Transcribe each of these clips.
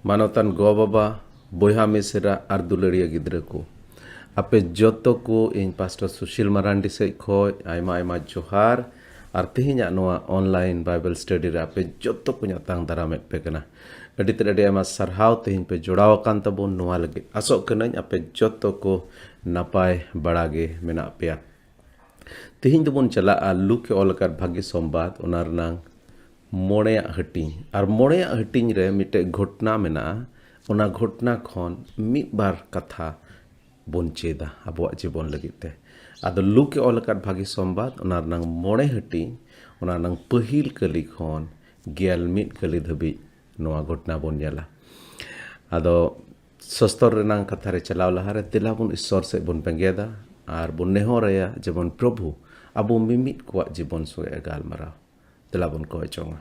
मानवतान गो बाबा बोहा मिसरा और दुलड़िया गिद्रा को आपे जोतो को इन पास्टर सुशील मरांडी से खोय आयमा आयमा जोहार और तेहिना नोआ ऑनलाइन बाइबल स्टडी रे आपे जोतो को न्यातांग दारामे पे कना अडी तेरे आयमा सरहाव तेहिन पे जोड़ाव कान तबोन नोआ लगे आसो कनाñ आपे जोतो को नापाय बड़ागे मेना पेया तेहिन दबोन चला लू के ओलकार भाग्य संवाद ओनारनांग मोड़े हटिंग और मोड़े हटिंग रे मिटे घटना मेना ओना घटना खन मिद बार कथा बोन चेदा आबो जीवन लगिते आदो लू के ओलकार भाग्य संवाद ओनारनांग मोड़े हटिंग ओनारनांग पहिल कली खन गेल मिद कली धबी नोआ घटना बोन जाला आदो सस्तर रेनांग कथा रे चलाव लहारे तिला बोन ईश्वर से बोन पेंगेदा और बोन नेहरया जेबन प्रभु आबो मिमिद को जीवन सुए गालमाराव तेलाबन को चोंगा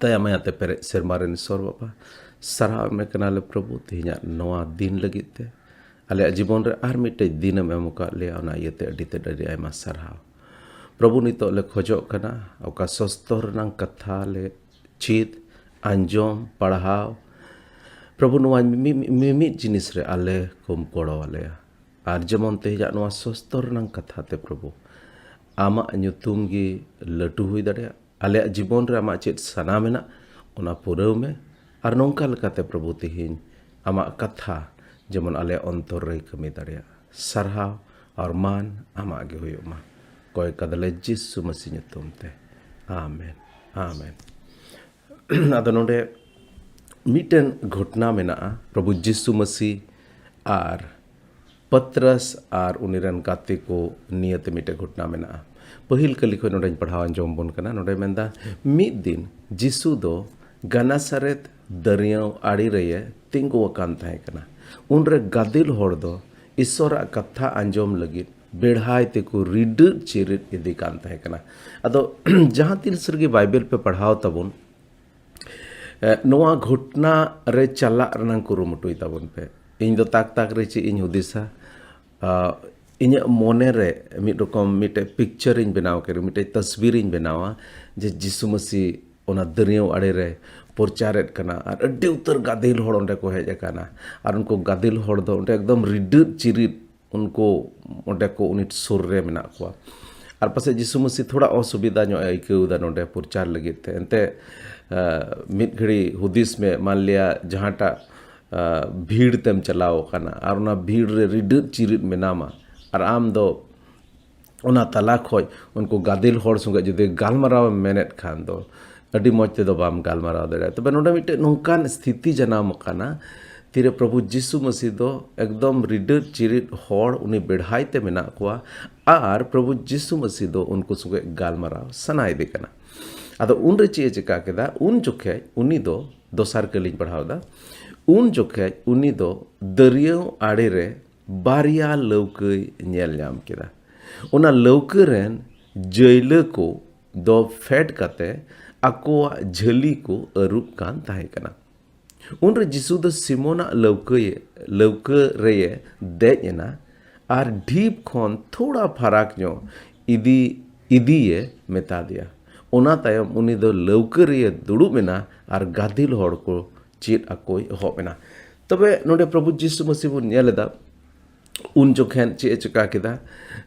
तय आते पेरे सेरमारे ईश्वर बाबा सारा में कनाले प्रभु तेहिना नोआ दिन लगिते आले जीवन रे आर मिटे दिन में एमुका ले ओना इयते अडिते अडी आयमा साराव प्रभु नितो ले खोजो कना ओका सस्तर नंग कथा ले चीत अंजोम पढ़ाव प्रभु नोआ मिमि जिनिस रे आले कुम कोड़ो वाले आर जेमन तेहिना नोआ सस्तर नंग कथा ते प्रभु आमा nyutum gi लटू हुई दड़े आले जीवन रे आमा चेत सना मेना ओना पुरव में और नौका लकाते प्रभु तिहिन आमा कथा जेमन आले अंतर रे कमी दड़े सरहाव और मान आमा गे हुयो मा कोय कदले जिसु मसीह nyutum ते आमेन आमेन आदो नोडे मिटेन घटना मेना प्रभु जिसु मसीह और पत्रस और उनिरन गाते को नियत मिटे घटना मेना पहिल कली को नोडे पढ़ाव अंजोम बोन कना नोडे मेंदा मिद दिन जिसु दो गनासरेत दरियाव आड़ी रये तिंगु वकान थाहे कना उनरे गादिल होड़ दो ईश्वर कथा अंजोम लगी बेढ़ाई ते को रिड चिरिट इदी कान थाहे कना अदो जहां तिल सरगी बाइबल पे पढ़ाव तबुन नोआ घटना रे चला रनंग कुरुमुटुई तबुन पे इन दो ताक ताक रे ची इन हुदिसा इन मोने रे मिट रकम मिटे पिक्चर इन बनाव के मिटे तस्वीर इन बनावा जे जिसु मसीह ओना दरियाव आड़े रे प्रचारेत कना और अड्डी उतर गादिल होड़ ओंडे को हेज कना और उनको गादिल होड़ दो ओंडे एकदम रिडिट चिरिट उनको ओंडे को उनिट सुर रे मेना को और पासे जिसु मसीह थोड़ा असुविधा नो आइकौदा नोंडे प्रचार लगित ते एंते मिट घड़ी हुदिस में मान लिया जहांटा भीड़ तेम चलाओ कना और ना भीड़ रे रिडिट चिरिट मेनामा और आम दो ओना तला खोज उनको गादिल होड़ संगे जुदि गालमाराव मेनेट खान दो अड्डी मौज ते दो बाम गालमाराव दे तबे नोडे मिटे नोंकान स्थिति जनाम कना तीरे प्रभु जिसु मसीह दो एकदम रिडिट चिरिट होड़ उनी बेढ़ाई ते मेना कोआ और प्रभु जिसु मसीह दो उनको संगे गालमाराव सनाई दे कना आदो उन रे चे चिका केदा उन जोखे उनी दो दोसार कलिन पढ़ावदा उन जोखे उनी दो दरियाव आड़े रे बारिया लौकई नेल नाम केदा ओना लौके रेन जैले को दो फेट कते akoa jeli ko arup kan tahe kana. Unre Jisu do Simona leuke reye dej ena ar deep khon thoda farak nyo idiye meta dia. Ona tayom uni do leuke reye dudub ena ar gadil hor ko chit akoi ehop ena. Tobe nonde Prabhu Jisu Masih bun nyel eda un jokhen che chika keda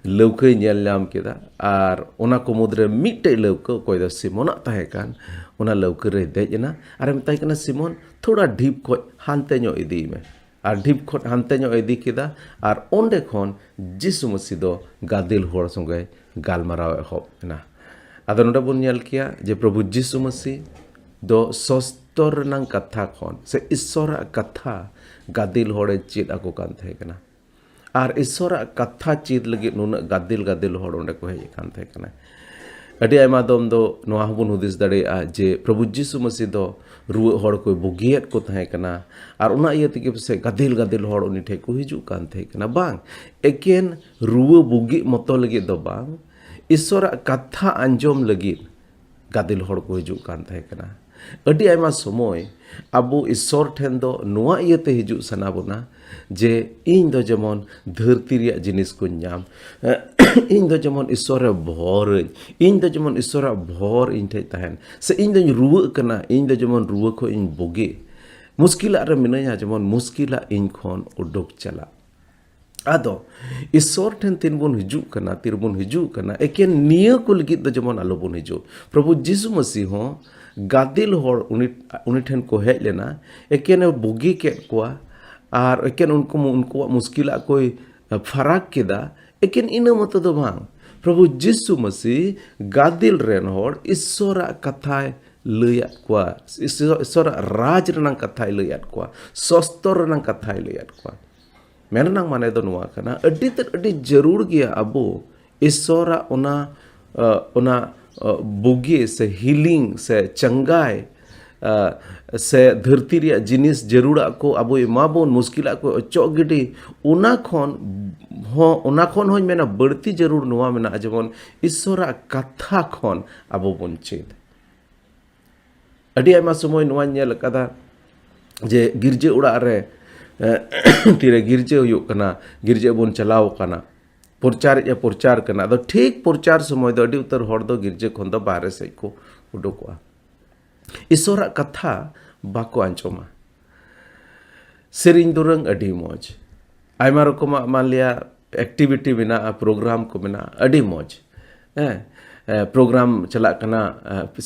leuke nyel nyam keda ar ona ko mudre mitte leuke koi do Simona tahe kan ona leuke re dej ena ar metai kana Simon thoda deep khoj hante nyo idi me ar deep khoj hante nyo idi keda ar onde khon Jisu Masih do gadil hor songe galmarao ehop ena. Ado nonde bun nyel kia je Prabhu Jisu Masih do sostor nang katha khon se Ishora katha gadil hore chit ako kan tahe kana. Ar Ishora katha chit lagi nuna gadil hor onde ko hej kan tahe kana. Adi aima dom do noa hobon hudis dareya je Prabhu Jisu Masih do ruwa hor ko bugiet ko tahe kana ar ona iya tege se gadil hor uni thek ko hiju kan tahe kana bang eken ruwa bugi moto lagi do bang Ishora katha anjom lagi gadil hor ko hiju kan tahe kana. Adi aima somoy abu Ishor then do noa iya te hiju sana bona je ᱤᱧ ᱫᱚ ᱡᱮᱢᱚᱱ ᱫᱷᱟᱹᱨᱛᱤ ᱨᱮᱭᱟᱜ ᱡᱤᱱᱤᱥ ᱠᱚᱧ ᱧᱟᱢ ᱤᱧ ᱫᱚ ᱡᱮᱢᱚᱱ ᱤᱥᱥᱚᱨᱮ ᱵᱷᱚᱨᱟᱹᱧ ᱤᱧ ᱫᱚ ᱡᱮᱢᱚᱱ ᱤᱥᱥᱚᱨᱟᱜ ᱵᱷᱚᱨ ᱤᱧ ᱴᱷᱮᱡ ᱛᱟᱦᱮᱱ ᱥᱮ ᱤᱧ ᱫᱚᱧ ᱨᱩᱣᱟᱹᱜ ᱠᱟᱱᱟ ᱤᱧ ᱫᱚ ᱡᱮᱢᱚᱱ ᱨᱩᱣᱟᱹ ᱠᱷᱚᱡ ᱤᱧ ᱵᱩᱜᱤ ᱢᱩᱥᱠᱤᱞᱟᱜ ᱨᱮ ᱢᱤᱱᱟᱹᱧᱟ ᱡᱮᱢᱚᱱ ᱢᱩᱥᱠᱤᱞᱟᱜ ᱤᱧ ᱠᱷᱚᱱ ᱩᱰᱩᱠ ᱪᱟᱞᱟᱜ ᱟᱫᱚ ᱤᱥᱥᱚᱨ ᱴᱷᱮᱱ ᱛᱤᱱ ᱵᱚᱱ ᱦᱤᱡᱩᱜ ᱠᱟᱱᱟ ᱮᱠᱮᱱ ᱱᱤᱭᱟᱹ ᱠᱚ ᱞᱟᱹᱜᱤᱫ ᱫᱚ ᱡᱮᱢᱚᱱ ᱟᱞᱚ ᱵᱚᱱ ᱦᱤᱡᱩᱜ ᱯᱨᱚᱵᱷᱩ ᱡᱤᱥᱩ ᱢᱟᱥᱤ ᱦᱚᱸ ᱜᱟᱫᱮᱞ ᱦᱚᱲ ᱩᱱᱤ ᱴᱷᱮᱱ ᱠᱚ ᱦᱮᱡ ᱞᱮᱱᱟ ᱮᱠᱮᱱᱮ ᱵᱩᱜᱤ ᱠᱮᱫ ᱠᱚᱣᱟ আর একেন উনকুয়াক মুশকিলা কই ফারাক কেদা একেন ইনা মতো দো বাং প্রভু যিশু মসি গাদিল রেন হর ঈশ্বরা কথায় লইয়াত কোয়া ঈশ্বরা রাজ রেনাং কথায় লইয়াত কোয়া সস্তর রেনাং কথায় লইয়াত কোয়া মেননাং মানে দো নোয়া কানা আডি জরুর গিয়া আবো ঈশ্বরা ওনা বুগি সে হিলিং সে চঙ্গাই से धरती रे जिनिस जरूरा को अब एमाबन मुश्किला को अचो गिडी ओना खन होय मेना बड़ती जरूर नोआ मेना जेमन ईश्वरा कथा खन अब बन चेद अडी आयमा समय नोआ नेल कदा जे गिरजे उड़ा रे तीरे गिरजे हुयो कना गिरजे बन चलाव कना प्रचार कना दो ठीक प्रचार समय दो अडी उतर हर दो गिरजे खन दो बाहर से को उडोकवा ईश्वरा कथा बाको आंचोमा सेरिंग दुरंग अडी मौज आयमा रकमा मान लिया एक्टिविटी मेना प्रोग्राम को मेना अडी मौज प्रोग्राम चला कना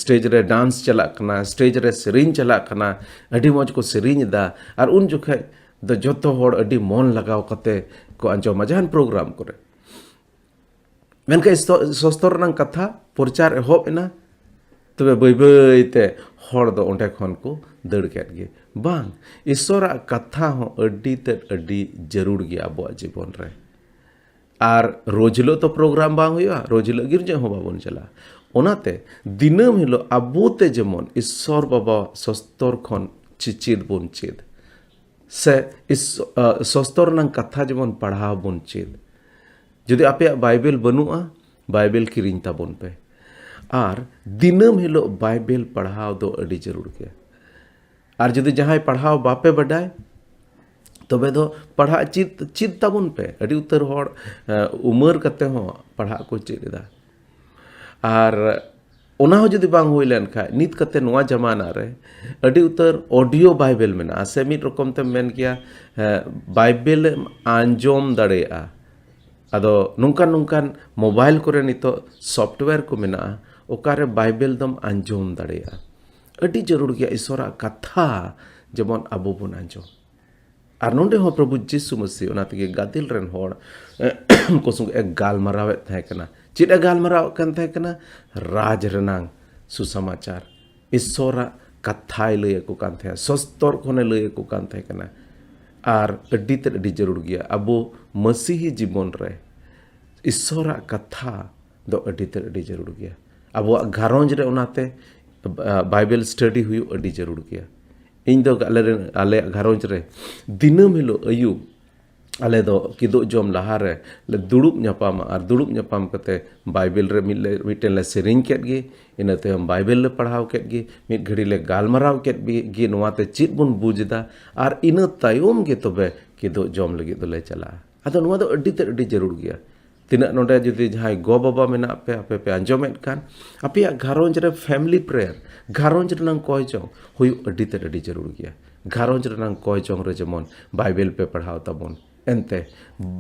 स्टेज रे डांस चला कना स्टेज रे सेरिंग चला कना अडी मौज को सेरिंग दा और उन जुखे द जोतो होड़ अडी मन लगाव कते को आंचोमा जहान प्रोग्राम करे मेनका सस्तर नंग कथा प्रचार एहोब एना तबे बैते हर दो ओंडे खन को दड़ केट गे बांग ईश्वरा कथा हो अड्डी तेट अड्डी जरूर गया अब जीवन रे आर रोजिलो तो प्रोग्राम बांग हुआ रोजिलो गिरजे हो बाबन चला ओनाते दिनम हिलो अबोते जेमन ईश्वर बाबा सस्तर खन चिचिद बन चेद से सस्तर नंग कथा जेमन पढ़ाव बन चेद जदि आपे बाइबल बनुआ बाइबल किरिंग ताबन पे आर दिनम हिलो बाइबल पढ़ाव दो अड़ी जरूर के आर जदि जहां पढ़ाव बापे बडाय तबे दो पढ़ा चित ताबुन पे अड़ी उतर हर उमर कते हो पढ़ा को चिदा आर ओना हो जदि बांग होई लेन खा नित कते नोआ जमाना रे अड़ी उतर ऑडियो बाइबल मेना से मिट रकम ते मेन किया बाइबल आंजोम दड़ेया अदो नुंकान मोबाइल करे नितो सॉफ्टवेयर को मेना ओकारे बाइबल दम आंजोम दड़ेया अड़ी जरूर गया ईश्वरा कथा जेमन अबो बन आंजोम आर नोंडे हो प्रभु जीसु मसीह ओना तगे गादिल रेन होड़ को संग एक गालमाराव थाय कना चिट गालमाराव कन थाय कना राज रनांग सुसमाचार ईश्वरा कथाय लय को कान थाय सस्तर कोने लय को कान थाय कना आर अड्डी ते अड्डी जरूर गया अबो मसीही जीवन रे ईश्वरा कथा दो अड्डी ते अड्डी जरूर गया अब घारोंज रे ओनाते बाइबल स्टडी हुई अड्डी जरूर गया इन दो आले घारोंज रे दिनम हिलो अयु ᱟᱞᱮ ᱫᱚ ᱠᱤᱫᱩᱜ ᱡᱚᱢ ᱞᱟᱦᱟᱨᱮ ᱞᱮ ᱫᱩᱲᱩᱵ ᱧᱟᱯᱟᱢᱟ ᱟᱨ ᱫᱩᱲᱩᱵ ᱧᱟᱯᱟᱢ ᱠᱟᱛᱮ ᱵᱟᱭᱵᱮᱞ ᱨᱮ ᱢᱤᱫᱴᱮᱱ ᱞᱮ ᱥᱮᱨᱮᱧ ᱠᱮᱫ ᱜᱮ, ᱤᱱᱟᱹ ᱛᱟᱭᱚᱢ ᱵᱟᱭᱵᱮᱞ ᱞᱮ ᱯᱟᱲᱦᱟᱣ ᱠᱮᱫ ᱜᱮ, ᱢᱤᱫ ᱜᱷᱟᱹᱲᱤ ᱞᱮ ᱜᱟᱞᱢᱟᱨᱟw ᱠᱮᱫ ᱜᱮ ᱱᱚᱣᱟᱛᱮ ᱪᱮᱫ ᱵᱚᱱ ᱵᱩᱡᱽ ᱮᱫᱟ, ᱟᱨ ᱤᱱᱟᱹ ᱛᱟᱭᱚᱢ ᱜᱮ ᱛᱚᱵᱮ ᱠᱤᱫᱩᱜ ᱡᱚᱢ ᱞᱟᱹᱜᱤᱫ ᱫᱚᱞᱮ ᱪᱟᱞᱟᱜᱼᱟ᱾ ᱟᱫᱚ ᱱᱚᱣᱟ ᱫᱚ ᱟᱹᱰᱤ ᱛᱮᱫ ᱟᱹᱰᱤ ᱡᱟᱹᱨᱩᱲ ᱜᱮᱭᱟ᱾ ᱛᱤᱱᱟᱹᱜ ᱱᱚᱰᱮ ᱡᱩᱫᱤ ᱡᱟᱦᱟᱸᱭ ᱜᱚ-ᱵᱟᱵᱟ ᱢᱮᱱᱟᱜ ᱯᱮ, ᱟᱯᱮ ᱯᱮ ᱟᱸᱡᱚᱢᱮᱫ ᱠᱟᱱ, ᱟᱯᱮᱭᱟᱜ ᱜᱷᱟᱨᱚᱸᱡᱽ ᱨᱮ ᱯᱷᱮᱢᱤᱞᱤ ᱯᱨᱮᱭᱟᱨ, ᱜᱷᱟᱨᱚᱸᱡᱽ ᱨᱮᱱᱟᱜ ᱠᱚᱭ ᱪᱚᱝ ᱦᱩᱭᱩᱜ ᱟᱹᱰᱤ ᱛᱮᱫ ᱟᱹᱰᱤ ᱡᱟᱹᱨᱩᱲ ᱜᱮᱭᱟ᱾ ᱜᱷᱟᱨᱚᱸᱡᱽ ᱨᱮᱱᱟᱜ ᱠᱚᱭ ᱪᱚᱝ ᱨᱮ ᱡᱮᱢᱚᱱ ᱵᱟᱭᱵᱮᱞ ᱯᱮ ᱯᱟᱲᱦᱟᱣ ᱛᱟᱵᱚᱱ, ᱮᱱᱛᱮ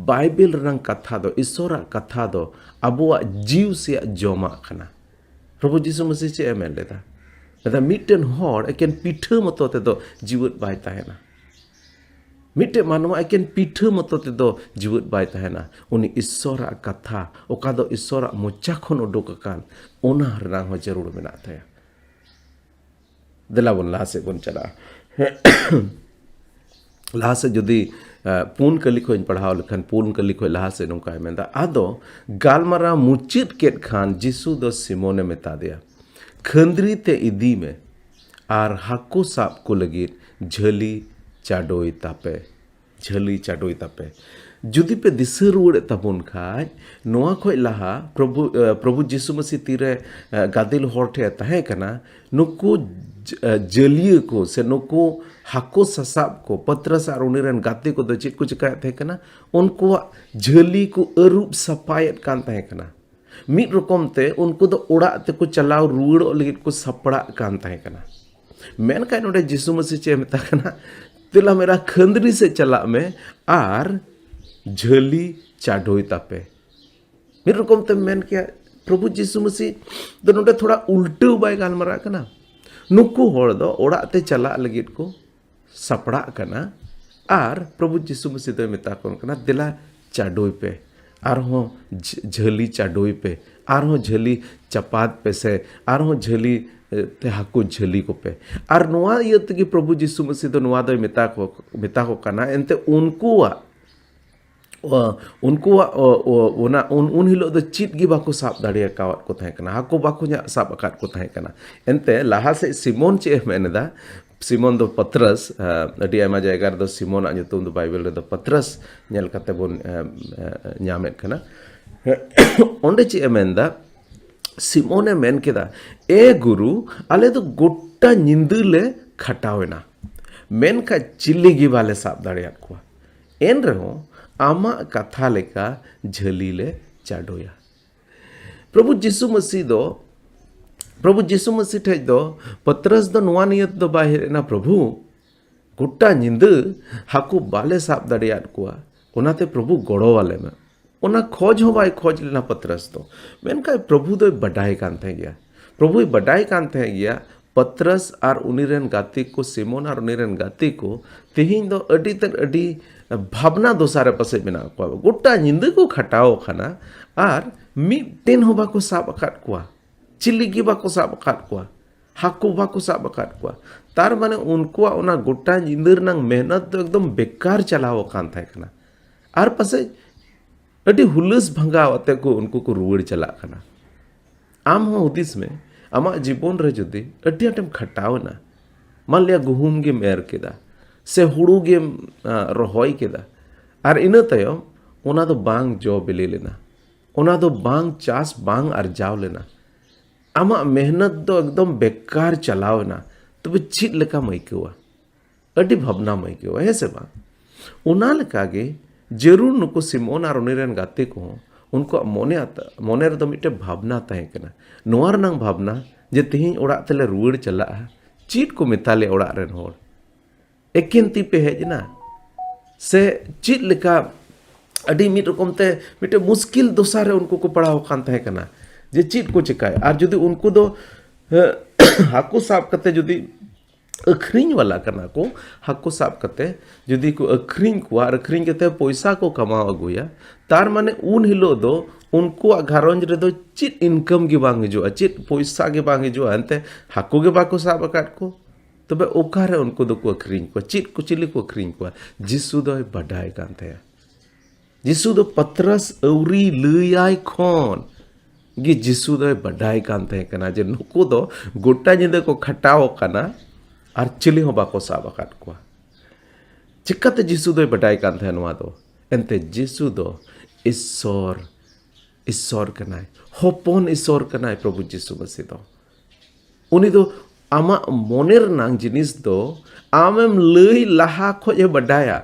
ᱵᱟᱭᱵᱮᱞ ᱨᱮᱱᱟᱜ ᱠᱟᱛᱷᱟ ᱫᱚ, ᱤᱥᱚᱨᱟᱜ ᱠᱟᱛᱷᱟ ᱫᱚ ᱟᱵᱚᱣᱟᱜ ᱡᱤᱣ ᱥᱮᱭᱟᱜ ᱡᱚᱢᱟᱜ ᱠᱟᱱᱟ᱾ ᱯᱨᱚᱵᱷᱩ ᱡᱤᱥᱩ ᱢᱟᱥᱤ ᱪᱮᱫ ᱮ ᱢᱮᱱ ᱞᱮᱫᱟ? ᱞᱮᱫᱟ ᱢᱤᱫᱴᱮᱱ ᱦᱚᱲ ᱮᱠᱮᱱ ᱯᱤᱴᱷᱟᱹ ᱢᱚᱛᱚ ᱛᱮᱫᱚ ᱡᱤᱣᱮᱫ ᱵᱟᱭ ᱛᱟᱦᱮᱱᱟ᱾ ᱢᱤᱫᱴᱮᱱ ᱢᱟᱱᱣᱟ ᱮᱠᱮᱱ ᱯᱤᱴᱷᱟᱹ ᱢᱚᱛᱚ ᱛᱮᱫᱚ ᱡᱤᱣᱮᱫ ᱵᱟᱭ ᱛᱟᱦᱮᱱᱟ᱾ ᱩᱱᱤ ᱤᱥᱚᱨᱟᱜ ᱠᱟᱛᱷᱟ, ᱚᱠᱟ ᱫᱚ ᱤᱥᱚᱨᱟᱜ ᱢᱚᱪᱟ ᱠᱷᱚᱱ ᱩᱰᱩᱠ ᱟᱠᱟᱱ, ᱚᱱᱟ ᱨᱮᱱᱟᱜ ᱦᱚᱸ ᱡᱟᱹᱨᱩᱲ ᱢᱮᱱᱟᱜ ᱛᱟᱭᱟ᱾ ᱫᱮᱞᱟ ᱵᱚᱱ ᱞᱟᱦᱟ ᱥᱮᱫ ᱵᱚᱱ ᱪᱟᱞᱟᱜᱼᱟ᱾ ᱞᱟᱦᱟ ᱥᱮᱫ ᱡᱩᱫᱤ ᱯᱩᱱ ᱠᱟᱹᱞᱤ ᱠᱷᱚᱡ ᱯᱟᱲᱦᱟᱣ ᱞᱮᱠᱷᱟᱱ, ᱯᱩᱱ ᱠᱟᱹᱞᱤ ᱠᱷᱚᱡ ᱞᱟᱦᱟ ᱥᱮᱫ ᱱᱚᱝᱠᱟᱭ ᱢᱮᱱᱫᱟ, ᱟᱫᱚ ᱜᱟᱞᱢᱟᱨᱟᱣ ᱢᱩᱪᱟᱹᱫ ᱠᱮᱫ ᱠᱷᱟᱱ ᱡᱤᱥᱩ ᱫᱚ ᱥᱤᱢᱳᱱᱮ ᱢᱮᱛᱟ ᱫᱮᱭᱟ, ᱠᱷᱟᱹᱱᱫᱨᱤ ᱛᱮ ᱤᱫᱤ ᱢᱮ ᱟᱨ ᱦᱟᱹᱠᱩ ᱥᱟᱵ ᱠᱚ ᱞᱟᱹᱜᱤᱫ ᱡᱷᱟᱹᱞᱤ ᱪᱟᱰᱳᱭ ᱛᱟᱯᱮ, ᱡᱷᱟᱹᱞᱤ ᱪᱟᱰᱳᱭ ᱛᱟᱯᱮ᱾ ᱡᱩᱫᱤ ᱯᱮ ᱫᱤᱥᱟᱹ ᱨᱩᱣᱟᱹᱲᱮᱫ ᱛᱟᱵᱚᱱ ᱠᱷᱟᱡ, ᱱᱚᱣᱟ ᱠᱷᱚᱡ ᱞᱟᱦᱟ ᱯᱨᱚᱵᱷᱩ ᱡᱤᱥᱩ ᱢᱟᱥᱤ ᱛᱤᱨᱮ ᱜᱟᱫᱮᱞ ᱦᱚᱲ ᱴᱷᱮᱡ ᱛᱟᱦᱮᱸ ᱠᱟᱱᱟ, ᱱᱩᱠᱩ ᱡᱟᱹᱞᱤᱭᱟᱹ ᱠᱚ ᱥᱮ ᱱᱩᱠᱩ ᱦᱟᱹᱠᱩ ᱥᱟᱥᱟᱵ ko ᱯᱟᱛᱨᱟᱥ ᱟᱨ ᱩᱱᱤ ᱨᱮᱱ ᱜᱟᱛᱮ ᱠᱚᱫᱚ ᱪᱮᱫ ᱠᱚ ᱪᱤᱠᱟᱭᱮᱫ ᱛᱟᱦᱮᱸ ᱠᱟᱱᱟ? ᱩᱱᱠᱩᱣᱟᱜ ᱡᱷᱟᱹᱞᱤ ko ᱟᱹᱨᱩᱵ ᱥᱟᱯᱷᱟᱭᱮᱫ ᱠᱟᱱ ᱛᱟᱦᱮᱸ ᱠᱟᱱᱟ। ᱢᱤᱫ ᱨᱚᱠᱚᱢ te उनको ᱫᱚ ᱚᱲᱟᱜ ᱛᱮᱠᱚ ᱪᱟᱞᱟᱣ ᱨᱩᱣᱟᱹᱲᱚᱜ ᱞᱟᱹᱜᱤᱫ ᱠᱚ ᱥᱟᱯᱲᱟᱜ ᱠᱟᱱ ᱛᱟᱦᱮᱸ ᱠᱟᱱᱟ। ᱢᱮᱱᱠᱷᱟᱱ ᱱᱚᱰᱮ ᱡᱤᱥᱩ ᱢᱟᱥᱤ ᱪᱮᱫ ᱮ ᱢᱮᱛᱟ ᱠᱟᱱᱟ? तेला मेरा खंदरी से चला में आर झली चाडोई तापे। मिर रकम ते मेन किया प्रभु जीसु मसीह तो नोटे थोड़ा उल्टू बाय गालमारा कना। नुकु होड़ दो ओड़ा ते चला लगित को सपड़ा कना आर प्रभु जीसु मसीह तो मेता कोन कना दिला चाडोई पे आर हो झली चाडोई पे आर हो झली चपात पे से आर हो झली ते हाकु झली को पे आर नोआ ये कि प्रभु जीसु मसीह तो नोआ दो मेता को कना एंते उन हिलो दो चित गी बाको साब दाड़िया कावत को तहे कना हाको बाको nya साब अकात को तहे कना एंते लाहा से सिमोन चे मेनेदा सिमोन दो पत्रस अडी आयमा जायगा दो सिमोन आ nyutum दो बाइबल रे दो पत्रस nyel kate bon nyamet kana onde चे मेनदा सिमोने मेन केदा ए गुरु आले तो गोटा निंदु ले खटावेना मेन का चिल्ली गी वाले साब दाड़िया को एन रहो आमा कथा लेका झली ले चाडोया। प्रभु जीसु मसीह ठेज दो पत्रस दो नुआ नियत दो बाहेना प्रभु गोटा निंदु हाकु बाले साब दाड़िया कुआ ओनाते प्रभु गड़ो वाले में ओना खोज हो बाय खोज लेना पत्रस तो मेनका प्रभु दो बडाई कांते गया प्रभु बडाई कांते गया पत्रस आर उनिरेन गाती को सिमोन आर उनिरेन गाती को तेहिं दो अडी तक अडी भावना दोसारे पसे बिना को गोटा निंदु को खटाओ खाना आर मिटेन हो बाको साब अकाट कुआ चिल्ली गी बाको साब अकाट कुआ हाकु बाको साब अकाट कुआ तार माने उनको ओना गोटा निंदुर नंग मेहनत तो एकदम बेकार चलाओ कान थाय कना आर पसे अडी हुलस भंगाव अते को उनको को रुवड़ चला कना आम हो उदिस में आमा जीवन रे जुदी अडी अटम खटावना मान लिया गुहुम गे मेर केदा से हुड़ू गे रोहय केदा आर इना तयम ओना दो बांग जो बिली लेना ओना दो बांग चास बांग अर्जाव लेना आमा मेहनत दो एकदम बेकार चलावना तबे चित लेका मैकेवा अडी भावना मैकेवा हे से बा ओना लेका गे जरूर नुको सिमोन आर उनिरेन गाते को उनको मोने रे दो मिटे भावना तहे कना नोआ रनांग भावना जे तिहिं ओड़ा तेले रुवड़ चला चित को मेताले ओड़ा रेन होड़ एकेन ती पे हेजना से चित लेका अडी मिट रकम ते मिटे मुश्किल दोसारे उनको को पड़ाव कान तहे कना जे चित को चिकाय आर जदि उनको दो हाकु साब कते जदि अखरिंग वाला करना को हाकु साब कते जदि को अखरिंग को आर अखरिंग कते पैसा को कमाव अगुया तार माने उन हिलो दो उनको घारंज रे दो चित इनकम गे बांग हिजुआ चित पैसा गे बांग हिजुआ अंते हाकु गे बाको साब अकाट को तबे ओकारे उनको दो को अखरिंग को चित को चिली को अखरिंग को जिसु दो बडाय कान थे जिसु दो पत्रस औरी लयाय खोन गे जिसु दो बडाय कान थे कना जे नुको दो गोटा जिंदे को खटाओ कना आर चिली हो बाको साब अकाट को चिकाते जिसु दो बडाय कान थे नवा दो ente Jesu do ईश्वर कनाय हपन ईश्वर कनाय प्रभु जीशु मसीह दो उनी दो आमा मोनेर नांग जिनिस दो आमेम लई लाहा खोजे बडाया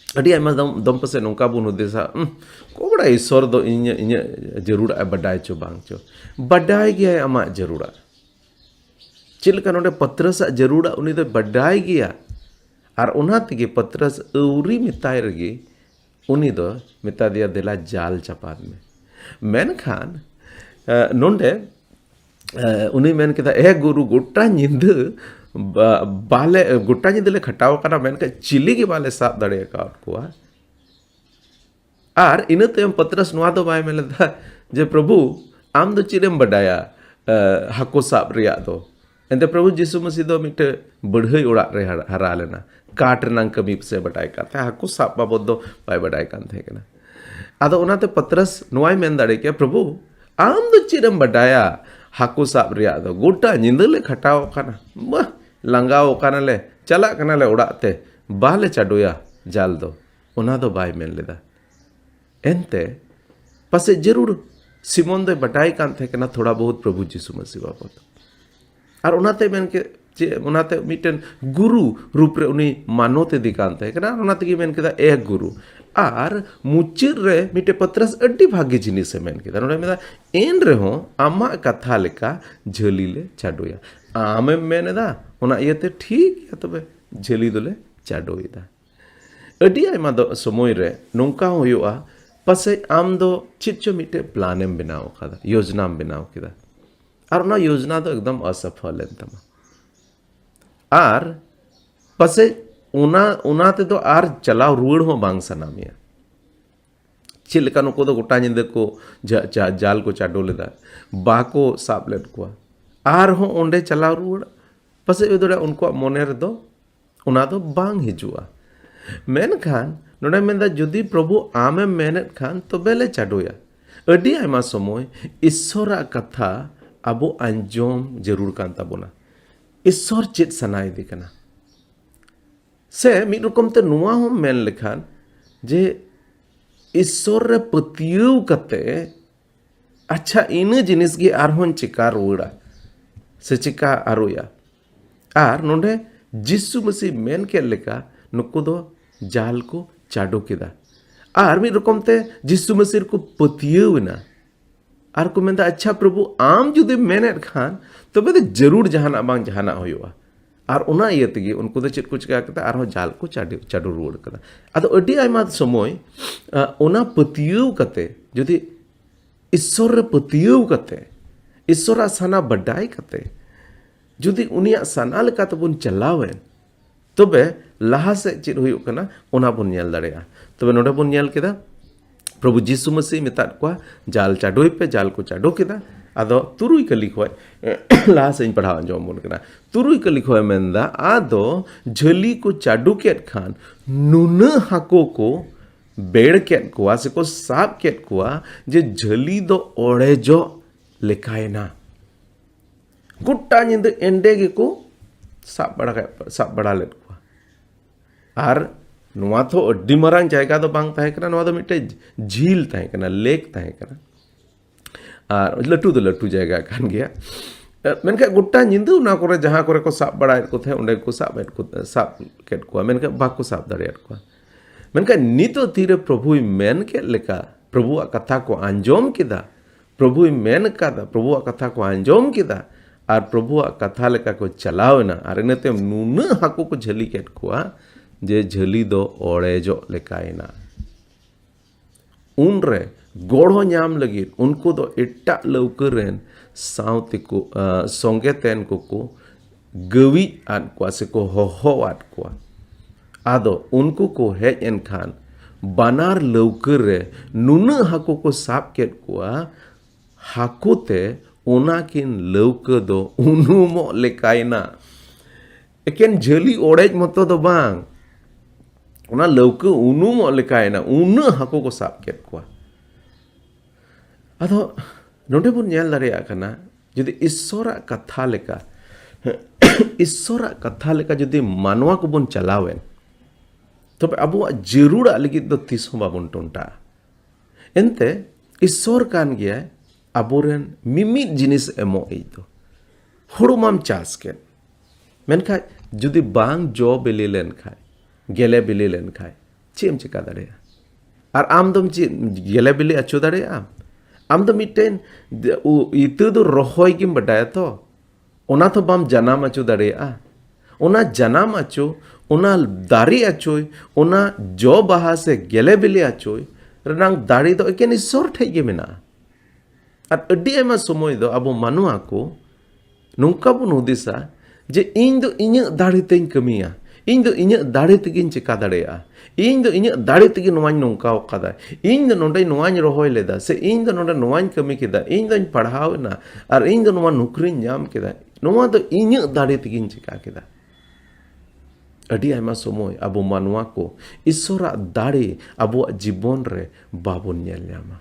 अड़ी आमा दम पसे नोंका बुन उदेसा को बड़ा ईश्वर दो इnya जरूर बडाय चो बांग चो बडाय गया आमा जरूरा चिलका नोडे पत्रस जरूरा उनी दो बडाय गया और उना तेगे पत्रस औरी मिताय रगे उनी दो मिता दिया देला जाल चपाद में मेनखान नोंडे उनी मेन केदा ए गुरु गोटा निंद बाले गोटा निंद ले खटाव कना मेन के चिली के बाले साब दड़े का कोआ आर इन तयम पत्रस नुआ दो बाय मेलदा जे प्रभु आम दो चिरेम बडाया हाको साब रिया दो एंते प्रभु जीसु मसीह दो मिटे बढ़ई ओड़ा रे हरा लेना काट रनांग कमी से बटाय काते हाको साब बाबद दो बाय बडाय कान थे केना आदो उनाते पत्रस नुआय मेन दाड़े के प्रभु आम दो चिरेम बडाया हाको साब रिया दो गोटा निंदले खटाव काना बा लंगाव काना ले चला काना ले ओड़ाते बाले चाडोया जाल दो उना दो बाय मेन लेदा एंते पासे जरूर सिमोन दो बटाय कान थे केना थोड़ा बहुत प्रभु जीसु मसीह बाबद और उनाते मेन के जे उनाते मिटन गुरु रूप रे उनी मानोते दिकान थे केना उनाते की मेन केदा एक गुरु आर मुचिर रे मिटे पत्रस अड्डी भाग्य जिनिस मेन केदा नोडे मेदा एन रे हो आमा कथा लेका झली ले चाडोया आमे मेनेदा उना इयते ठीक या तबे झली दोले चाडोयदा अड्डी आयमा दो समय रे नोंका होयोआ पासे आम दो चिच्चो मिटे प्लानेम बनाओ खादा योजना बनाओ केदा और ना योजना तो एकदम असफल है तमा आर पसे उना ते तो आर चलाव रुड़ हो बांग सनामिया चिलका नुको तो गोटा निंदे को जाल को चाडो लेदा बाको साब लेद को आर हो ओंडे चलाव रुड़ पसे उदोड़ा उनको मोनेर दो उना दो बांग हिजुआ मेन खान नोडे मेंदा जुदी प्रभु आमे मेनेत खान तो बेले चाडोया अडी आयमा समय ईश्वरा कथा अबो अंजोम जरूर कान ताबोना ईश्वर चेत सनाय दे कना से मिद रकम ते नुआ हम मेन लेखान जे ईश्वर रे पतियव कते अच्छा इन जिनिस गे आरहोन चिका रोड़ा से चिका आरोया आर नोंडे जिसु मसीह मेन के लेका नुको दो जाल को चाडो केदा आर मिद रकम ते जिसु मसीह को पतियव ना आर को मेंदा अच्छा प्रभु आम जुदे मेनेट खान तबे तो जरूर जहाना बांग जहाना होयोआ आर उना इयतेगे उनको दो चेत को चिका कता आर हो जाल को चाडो रुड़ कदा आदो अडी आयमा समय उना पतियव कते जुदी ईश्वर रे पतियव कते ईश्वरा साना बडाई कते जुदी उनिया साना लेका तबुन चलावेन तबे लाहा से चेत होयो कना उना बुन नेल दाड़ेया तबे नोडे बुन नेल केदा प्रभु जीसु मसीह मेता को जाल चाडोय पे जाल को चाडो केदा आदो तुरुई कली खोय ला से पढ़ाव अंजोम बोल कना तुरुई कली खोय मेंदा आदो झली को चाडो केत खान नुन हाको को बेड़ केत कोआ से को साब केत कोआ जे झली दो ओड़े जो लेखायना गुट्टा निंद एंडे गे को साब बड़ा लेत कोआ आर नुआ तो अड्डी मरांग जायगा तो बांग ताहे कना नुआ तो मिटे झील ताहे कना लेक ताहे कना आर लटू जायगा कान गया मेनका गोटा निंदु ना करे जहां करे को साब बड़ा को थे ओंडे को साब केट को मेनका बाको साब दाड़ियात को मेनका नितो तीरे प्रभु मेन के लेका प्रभु कथा को अंजोम किदा प्रभु मेन कादा प्रभु कथा को अंजोम किदा आर प्रभु कथा लेका को चलावना आर इनते नुन हाको को झली केट को जे झली दो ओड़ेजो लेकायना उन रे गोड़ो नाम लगी उनको दो इट्टा लौकरेन साउते को संगे तेन को गवी आद को से को हो आद को आदो उनको को हेज एन खान बानार लौकर रे नुन हाको को साब केट को हाकोते ओनाकिन लौक दो उनुमो लेकायना एकेन झली ओड़ेज मतो दो बांग उना लौक उनुमो लेकायना उन हाको को साब केट को आदो नोडे बुन नेल दाड़ेया कना जदि ईश्वरा कथा लेका जदि मानवा को बुन चलावेन तबे अबुआ जरूरा लगित दो तीस हो बाबन टोंटा एनते ईश्वर कान गया अबोरेन मिमित जिनिस एमो एदो हुड़ू माम चास के मेनखा जुदी बांग जो बिली लेन खाए गेले बिली लेन खाए चेम चिका दड़े और आम दम ची गेले बिली अच्छो दड़े आम दो मिटेन इतु दो रोहोय किम बटाया तो ओना तो बाम जनाम अच्छो दड़े ओना जनाम अच्छो ओना दारी अच्छोय ओना जो बाहा से गेले बिली अच्छोय रनांग दारी दो एकेन ईश्वर ठेय गे मेना और अड्डी एमा समय दो अबो मानुआ को नौका बन हुदिसा जे इन दो इᱧ दाड़ी तेñ कमिया इन दो इᱧ दाड़ी तेगिñ चिका दड़ेया इन दो इᱧ दाड़ी तेगि नोवाñ नौकाव कादा इन दो नोंडे नोवाñ रोहोय लेदा से इन दो नोंडे नोवाñ कमी केदा इन दोñ पढ़ावना और इन दो नोवा नौकरीñ ᱧाम केदा नोवा दो इᱧ दाड़ी तेगिñ चिका केदा अड्डी आयमा समय अबो मानुआ को ईश्वरा दाड़ी अबो जीवन रे बाबोन नेल ᱧामा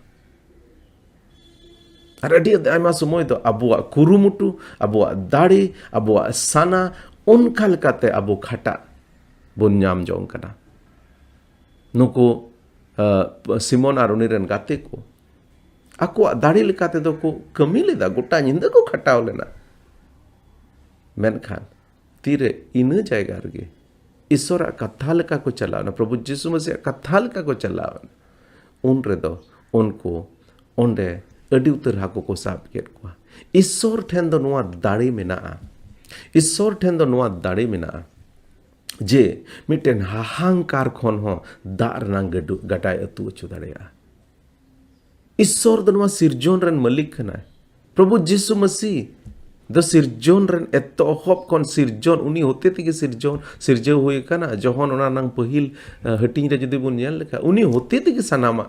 और अड्डी आयमा समय दो अबो कुरुमुटु अबो दाड़ी अबो साना उनका लकाते अबो खटा बोन ᱧाम जोंग कना नुको सिमोन और उनिरेन गाते को आको दाड़ी लकाते दो को कमी लेदा गोटा निंदा को खटाव लेना मेनखान तीरे इन जायगा रगे ईश्वर कथा लेका को चलावना प्रभु यीशु मसीह कथा लेका को चलावना उन रेदो उनको ओंडे अड्डी उतर हाको को साब केट को ईश्वर ठेन दो नुआ दाड़ी मेना ईश्वर ठेन दो नुआ दाड़ी मेना जे मिटेन हाहांकार खन हो दार नांग गटाय अतु अचु दाड़ेया ईश्वर दो नुआ सिरजोन रन मलिक खना प्रभु यीशु मसीह द सिरजोन रन एतोहब कौन सिरजोन उनी होते थे सिरजोन सिरजो हुए कना जहन ओना नंग पहिल हटिंग रे जदि बुन नेल लेखा उनी होते थे सानामा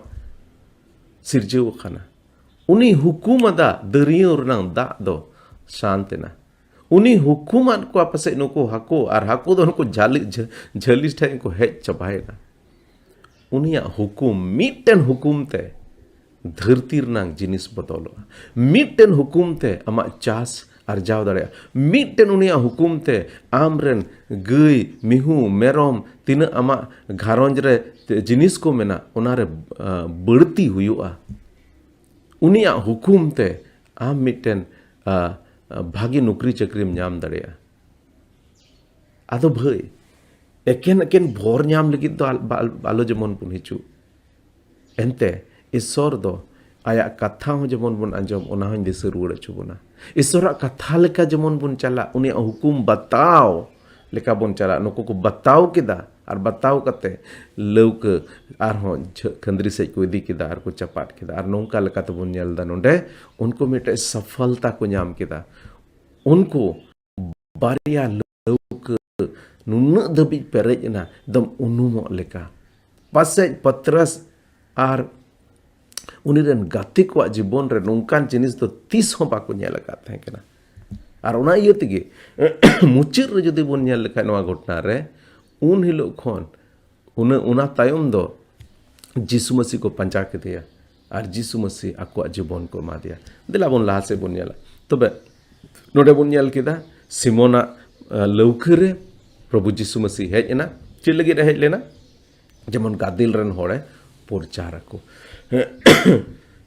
सिरजो खाना उनी हुकुम अदा दरियो रनांग दा दो शांतना उनी हुकुमान को आपसे नुको हाको और हाको दो नुको झलिस ठाई को हेज चबायना उनिया हुकुम मिटन हुकुम ते धरती रनांग जिनिस बदलो मिटन हुकुम ते अमा चास अर्जाव दड़े मिटन उनिया हुकुम ते आमरेन गई मिहू मेरम तीन आमा घारंज रे जिनिस को मेना उनारे बढ़ती हुआ उनिया हुकुम ते आम मिटन भागी नौकरी चक्री नाम दड़ेया आदो भाई एकेन एकेन भोर नाम लगी तो आलो जमन बुन हिचु एनते ईश्वर दो आया कथा हो जमन बुन अंजम ओना हन दिस रुड़ अचु बुना ईश्वर कथा लेका जमन बुन चला उनिया हुकुम बताओ लेका बुन चला नुको को बताओ केदा और बताओ कते लौक आर हो खंदरी से को इदी केदा और को चपाट केदा और नोंका लेका तो बुन नेलदा नोंडे उनको मिटे सफलता को नाम केदा उनको बारिया लौक नुन दबी पेरेजना दम उनुमो लेका पासे पत्रस और उनिरेन गाते को जीवन रे नोंकान जिनिस तो 30 हो बाको नेल का थाय केना और ओना इये तिगे मुचिर रे जदि बुन नेल लेखा नवा घटना रे उन हिलो खन उना तायम दो यीशु मसीह को पंचा के दिया और यीशु मसीह आको जीवन को मा दिया दिला बुन लाहा से बुन नेला तबे नोडे बुन नेल केदा सिमोना लौकरे प्रभु यीशु मसीह हेजना चे लगी हेज लेना जेमन गादिल रन होड़े प्रचार को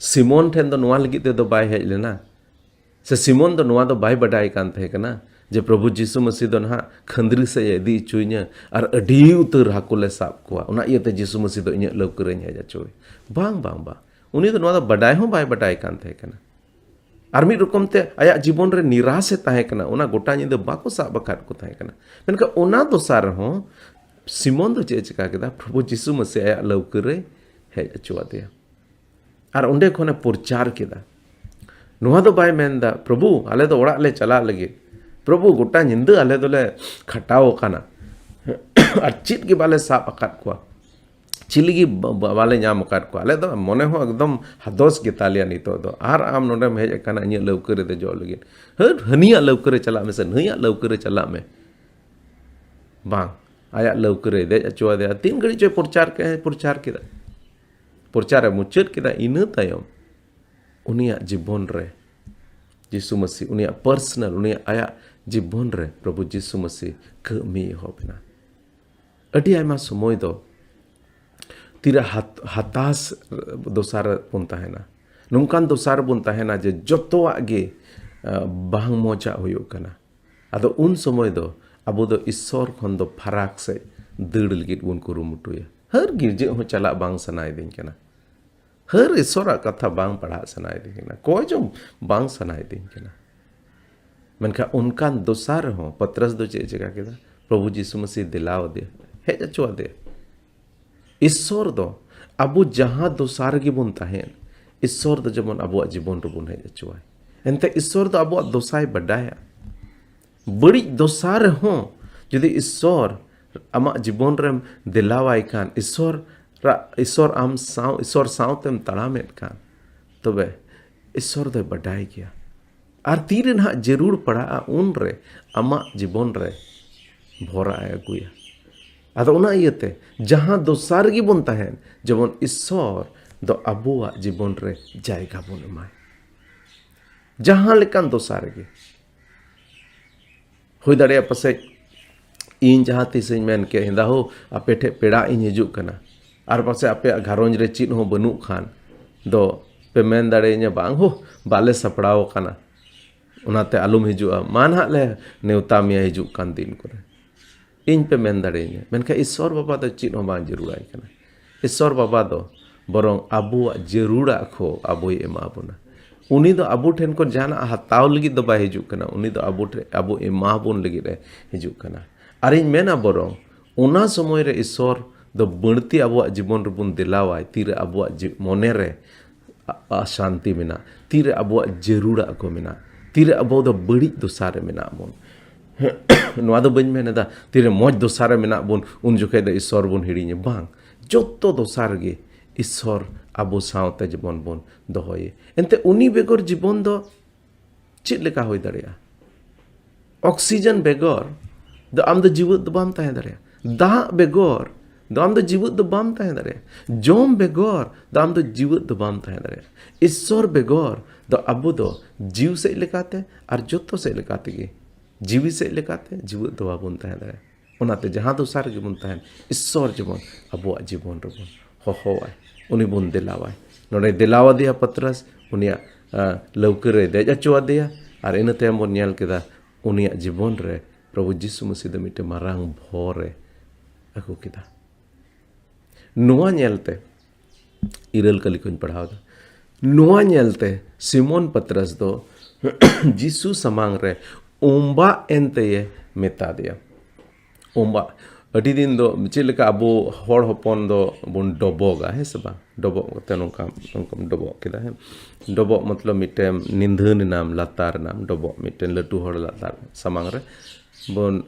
सिमोन ठेन दो नुआ लगी दो बाय हेज लेना से सिमोन दो नुआ दो बाय बडाई कान थे कना जे प्रभु यीशु मसीह दो ना खंदरी से यदि चुइना और अडी उतर हाकुले साब को उना इयते यीशु मसीह दो इnya लौकरेñ हेज चोय बांग बांग बा उनी दो नुआ दो बडाई हो बाय बडाई कान थे कना और मिद रकम ते आया जीवन रे निराश ताहे कना उना गोटा निंदा बाको साब बखात को ताहे कना मेनका उना दोसार हो सिमोन दो चे चिका केदा प्रभु यीशु मसीह आया लौकरे हेज चुआ दिया और उंडे खोने प्रचार केदा नुआ दो बाय मेनदा प्रभु आले दो ओड़ा ले चला लगे प्रभु गोटा निंदा आले दोले खटाओ काना और चित के बाले साब अकात को चिलगी बाले नाम अकात को आले दो मने हो एकदम हदोस के तालिया नितो दो आर आम नोडे हेज काना इnya लौकरे दे जो लगे हनिया लौकरे चला में से नया लौकरे चला में बांग आया लौकरे दे चुआ दे 3 घड़ी जो प्रचार केदा प्रचार मुचाद केदा इन तायम उनिया जीवन रे यीशु मसीह उनिया पर्सनल उनिया आया जीवन रे प्रभु यीशु मसीह कमी होबना अडी आयमा समय दो तीरे हताश दोसार बन तहना नोंकान दोसार बन तहना जे जोतोवाग गे बांग मोजा हुयुग कना आदो उन समय दो अबो दो ईश्वर खन दो फराक से दड़ लगित बन कुरुमुटुया हर गिरजे हो चला बांग सनाय दिन कना हर ईश्वर कथा बांग पढ़ा सनाय दिन कना कोई जो बांग सनाय दिन कना मनका उनकान दोसार हो पत्रस दो चे चिका केदा प्रभु यीशु मसीह दिलाव दे हेज अचुआ दे ईश्वर दो अबो जहां दोसार गे बन तहेन ईश्वर दो जमन अबो जीवन रबन हेज अचुआ एनते ईश्वर दो अबो दोसाय बडाया बड़ी दोसार हो जुदी ईश्वर आमा जीवन रेम दिलावाय कान ईश्वर आम साव ईश्वर सावतेम तड़ामेद कान तबे ईश्वर दो बडाय गया और तीरे ना जरूर पड़ा उन रे आमा जीवन रे भरा अगुया आदो उना इयते जहां दोसार गी बन तहेन जेमन ईश्वर दो अबुआ जीवन रे जायगा बन एमाय जहां लेकान दोसार गे हुई दाड़े पासे इन जहां तीसइन मेन के हिंदा हो आपे ठे पेड़ा इन हिजुग कना और पासे आपे घरोंज रे चीज हो बनु खान दो पे मेन दाड़े इन बांग हो बाले सपड़ाव कना उनाते आलुम हिजुआ मान हाथ ले नेवता मिया हिजुग कान दिन करे इन पे मेन दाड़े इन मेनका ईश्वर बाबा दो चीज हो बांग जरूराय कना ईश्वर बाबा दो बरंग अबुआ जरूरा खो अबुई एमा बोना उनी दो अबु ठेन को जाना हताव लगी दो बाय हिजुग कना उनी दो अबु एमा बोन लगी रे हिजुग कना अरे मेना बरंग उना समय रे ईश्वर दो बणती अबुआ जीवन रबुन दिलावाय तीरे अबुआ मने रे अशांति मेना तीरे अबुआ जरूरा को मेना तीरे अबो दो बड़ी दोसारे मेना बोन नोआ दो बन मेना दा तीरे मौज दोसारे मेना बोन उन जोखे दो ईश्वर बोन हिड़ीने बांग जोतो दोसार गे ईश्वर अबो सावते जीवन बोन दोहये एनते उनी बेगर जीवन दो चेद लेका होय दाड़ेया ऑक्सीजन बेगर दो आम दो जीवित दो बाम तहे दाड़ेया दाग बेगर दो आम दो जीवित दो बाम तहे दाड़ेया जोम बेगर दो आम दो जीवित दो बाम तहे दाड़ेया ईश्वर बेगर दो अबो दो जीव से लेकाते और जोतो से लेकाते गे जीवी से लेकाते जीवित दो बाबन तहे दाड़ेया उनाते जहां दोसार गे बन तहेन ईश्वर जीवन अबो जीवन रबन होहोवाय उनी बन दिलावाय नोडे दिलावा दिया पत्रस उनिया लौकरे देज अचुआ दिया और इन तायम बन नेल केदा उनिया जीवन रे प्रभु यीशु मसीह दो मिटे मारांग भोरे अगु केदा नोआ नेलते इरल कली कोन पढ़ावदा नोआ नेलते सिमोन पत्रस दो यीशु समांग रे ओम्बा एनते ये मेता दिया ओम्बा अड़ी दिन दो चेलेका अबो हर हपन दो बन डबोगा है सबा डबोग ते नोंका डबोग केदा है डबोग मतलब मिटे निंधन नाम लातार नाम डबोग मिटे लटू हर लातार समांग रे बन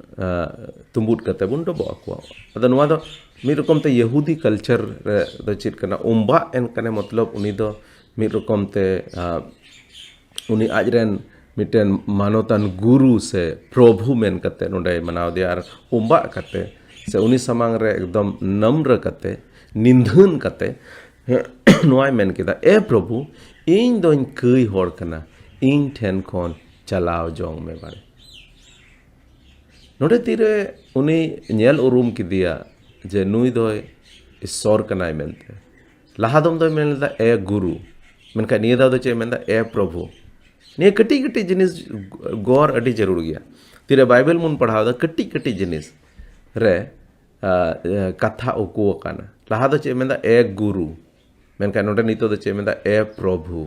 तुम्बुट कते बन डबोग को अदा नोआ दो मी रकम ते यहूदी कल्चर रे दो चेत कना ओम्बा एन कने मतलब उनी दो मी रकम ते उनी आजरेन मिटेन मानोतान गुरु से प्रभु मेन कते नोडे मनाव दिया और ओम्बा कते से उनी समांग रे एकदम नम्र कते निंधन कते नोय मेन केदा ए प्रभु इन दोन कई होड़ कना इन ठेन खन चलाव जोंग में बारे नोडे तीरे उनी नेल उरुम किदिया जे नुई दोय ईश्वर कनाय मेनते लहादम दोय मेनदा ए गुरु मेनका नियदा दो चे मेनदा ए प्रभु ने कटी कटी जिनिस गौर अड़ी जरूर गया तीरे बाइबल मुन पढ़ावदा कटी कटी जिनिस रे कथा उकु काना लहा दो चे मेनदा ए गुरु मेनका नोडे नितो दो चे मेनदा ए प्रभु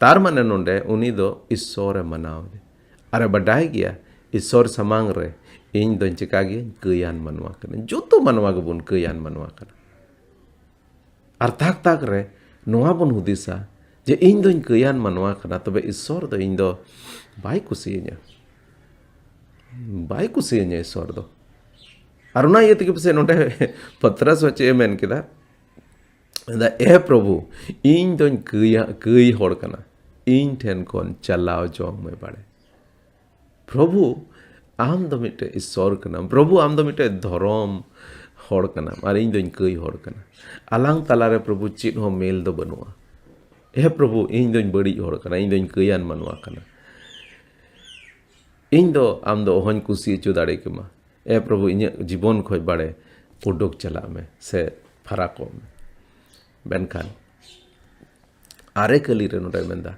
तार माने नोडे उनी दो ईश्वर मनाव दे अरे बडाय गया ईश्वर समांग रे इन दो चिका गे कयान मनवा कना जोतो मनवा गे बुन कयान मनवा कना और ताक ताक रे नोआ बुन हुदिसा जे इन दो कयान मनवा कना तबे ईश्वर दो इन दो बाय कुसियेnya ईश्वर दो और उना ये तक पसे नोडे पत्रस वचे मेन केदा दा ए प्रभु इन दोन कई होड़ कना इन ठेन कोन चलाव जोंग में बाड़े प्रभु आम दो मिटे ईश्वर कना प्रभु आम दो मिटे धर्म होड़ कना और इन दोन कई होड़ कना अलांग तलारे प्रभु चित हो मेल दो बनुआ ए प्रभु इन दोन बड़ी होड़ कना इन दोन कयान मनवा कना इन दो आम दो हन कुसी चो दाड़े केमा ए प्रभु इन जीवन खोज बाड़े उडोक चला में से फराको बेनखान आरे कली रे नोडे मेंदा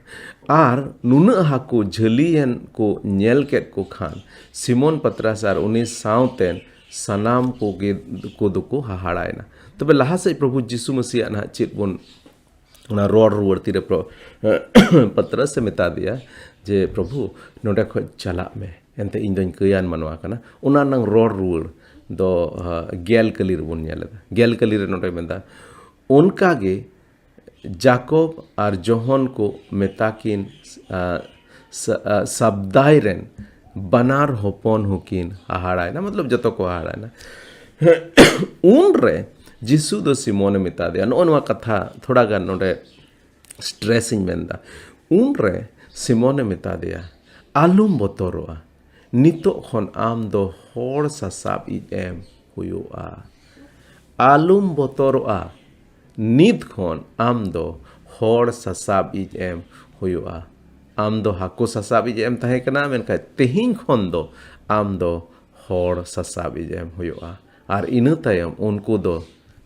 आर नुना हाको झलियन को नेल केट को खान सिमोन पतरस आर उनी साउतेन सनाम को दुको हाहाड़ायना तबे लहा से प्रभु यीशु मसीह ना चेत बोन ना रोड रुवर्ती रे पतरस से मेता दिया जे प्रभु नोडे खो चला में एंते इन दोन कयान मनवा कना उना नंग रोड रुवर दो गेल कली रे बोन नेल गेल कली रे नोडे मेंदा उनका गे जाकोब और जोहन को मेताकिन सब्दायरेन बनार होपन हुकिन हाहाड़ाय ना मतलब जतो को हाहाड़ाय ना उन रे जिसु दो सिमोन मेता दिया नोनवा कथा थोड़ा गान नोडे स्ट्रेसिंग मेंदा उन रे सिमोन मेता दिया आलुम बोतरोआ नितो खन आम दो होड़ सासाब इम हुयुआ आलुम बोतरोआ नित खन आम दो होड़ सासाब इम हुयुआ आम दो हाको सासाब इम तहे कना मेनखा तेहिं खन दो आम दो होड़ सासाब इम हुयुआ और इना तायम उनको दो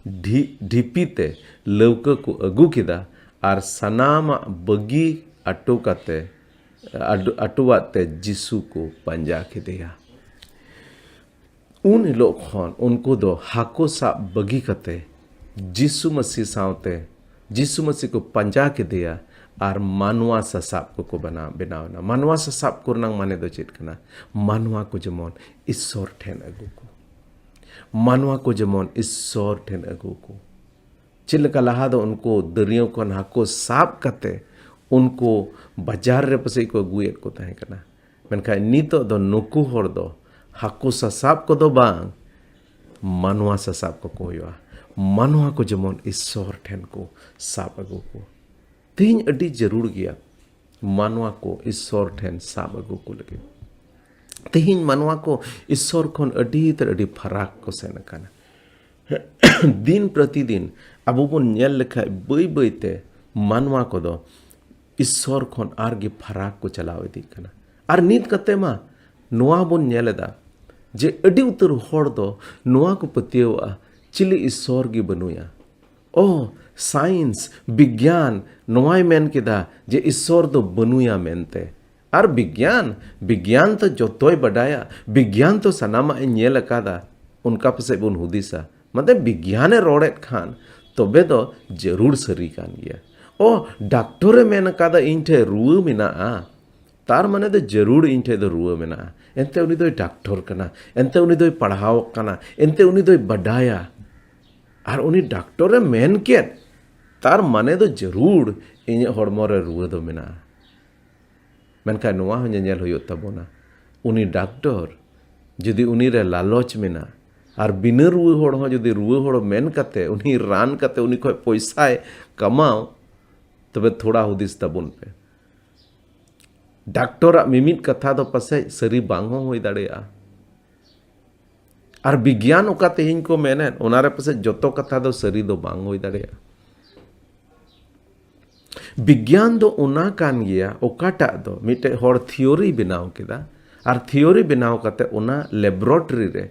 ढिपीते लौका को अगू किदा और सनाम बगी अटुकाते अटुवाते जिसु को पंजा किदेया उन लोग खन उनको दो हाको सा बगी कते जिसु मसीह सावते जिसु मसीह को पंजा किदेया और मानवा ससाब को बना बनावना मानवा ससाब को नंग माने दो चेत कना मानवा को जमोन ईश्वर ठेन अगू को मानवा को जमोन ईश्वर ठेन अगू को चिलका लहा दो उनको दरियों को हाको साब कते उनको बाजार रे पसे को अगुएत को तहे कना मेनखा नितो दो नुकु होर दो हाको ससाब को दो बांग मानवा ससाब को हुआ मानवा को जमोन ईश्वर ठेन को साब अगू को तीन अडी जरूर गया मानवा को ईश्वर ठेन साब अगू को लगे तीन मानवा को ईश्वर खन अडी तर अडी फराक को सेन कना दिन प्रतिदिन अबो बन नेल लेखा बई बईते मानवा को दो ईश्वर खन आरगे फराक को चलाव इदी कना आर नीत कते मा नोआ बन नेलेदा जे अडी उतर होड़ दो नोआ को पतियवा चिली ईश्वर गी बनुया ओ साइंस विज्ञान नोआय मेन किदा जे ईश्वर दो बनुया मेनते आर विज्ञान तो जोतोय बडाया विज्ञान तो सनामा नेल अकादा उनका पसे बुन हुदिसा मतलब विज्ञाने रोड़ेत खान तबे दो जरूर सरी कान गया ओ डॉक्टरे मेन अकादा इन ठे रुआ मेना तार माने दो जरूर इन ठे दो रुआ मेना एंते उनी दो डॉक्टर कना एंते उनी दो पढ़ाव कना एंते उनी दो बडाया और उनी डॉक्टरे मेन केत तार माने दो जरूर इन हड़मो रे रुआ दो मेना मेनखा नोआ हो नेल हुयो तबोना उनी डॉक्टर जदि उनी रे लालच मेना और बिना रुआ होड़ हो जदि रुआ होड़ मेन कते उनी रान कते उनी खय पैसाए कमाओ तबे थोड़ा हुदिस तबुन पे डॉक्टर मिमित कथा दो पसे सरी बांग हो दाड़ेया और विज्ञान ओका तेहिं को मेने ओनारे पसे जोतो कथा दो सरी दो बांग हो दाड़ेया विज्ञान दो उना कान गया ओकाटा दो मिटे होड़ थियोरी बनाव केदा और थियोरी बनाव कते उना लेबोरेटरी रे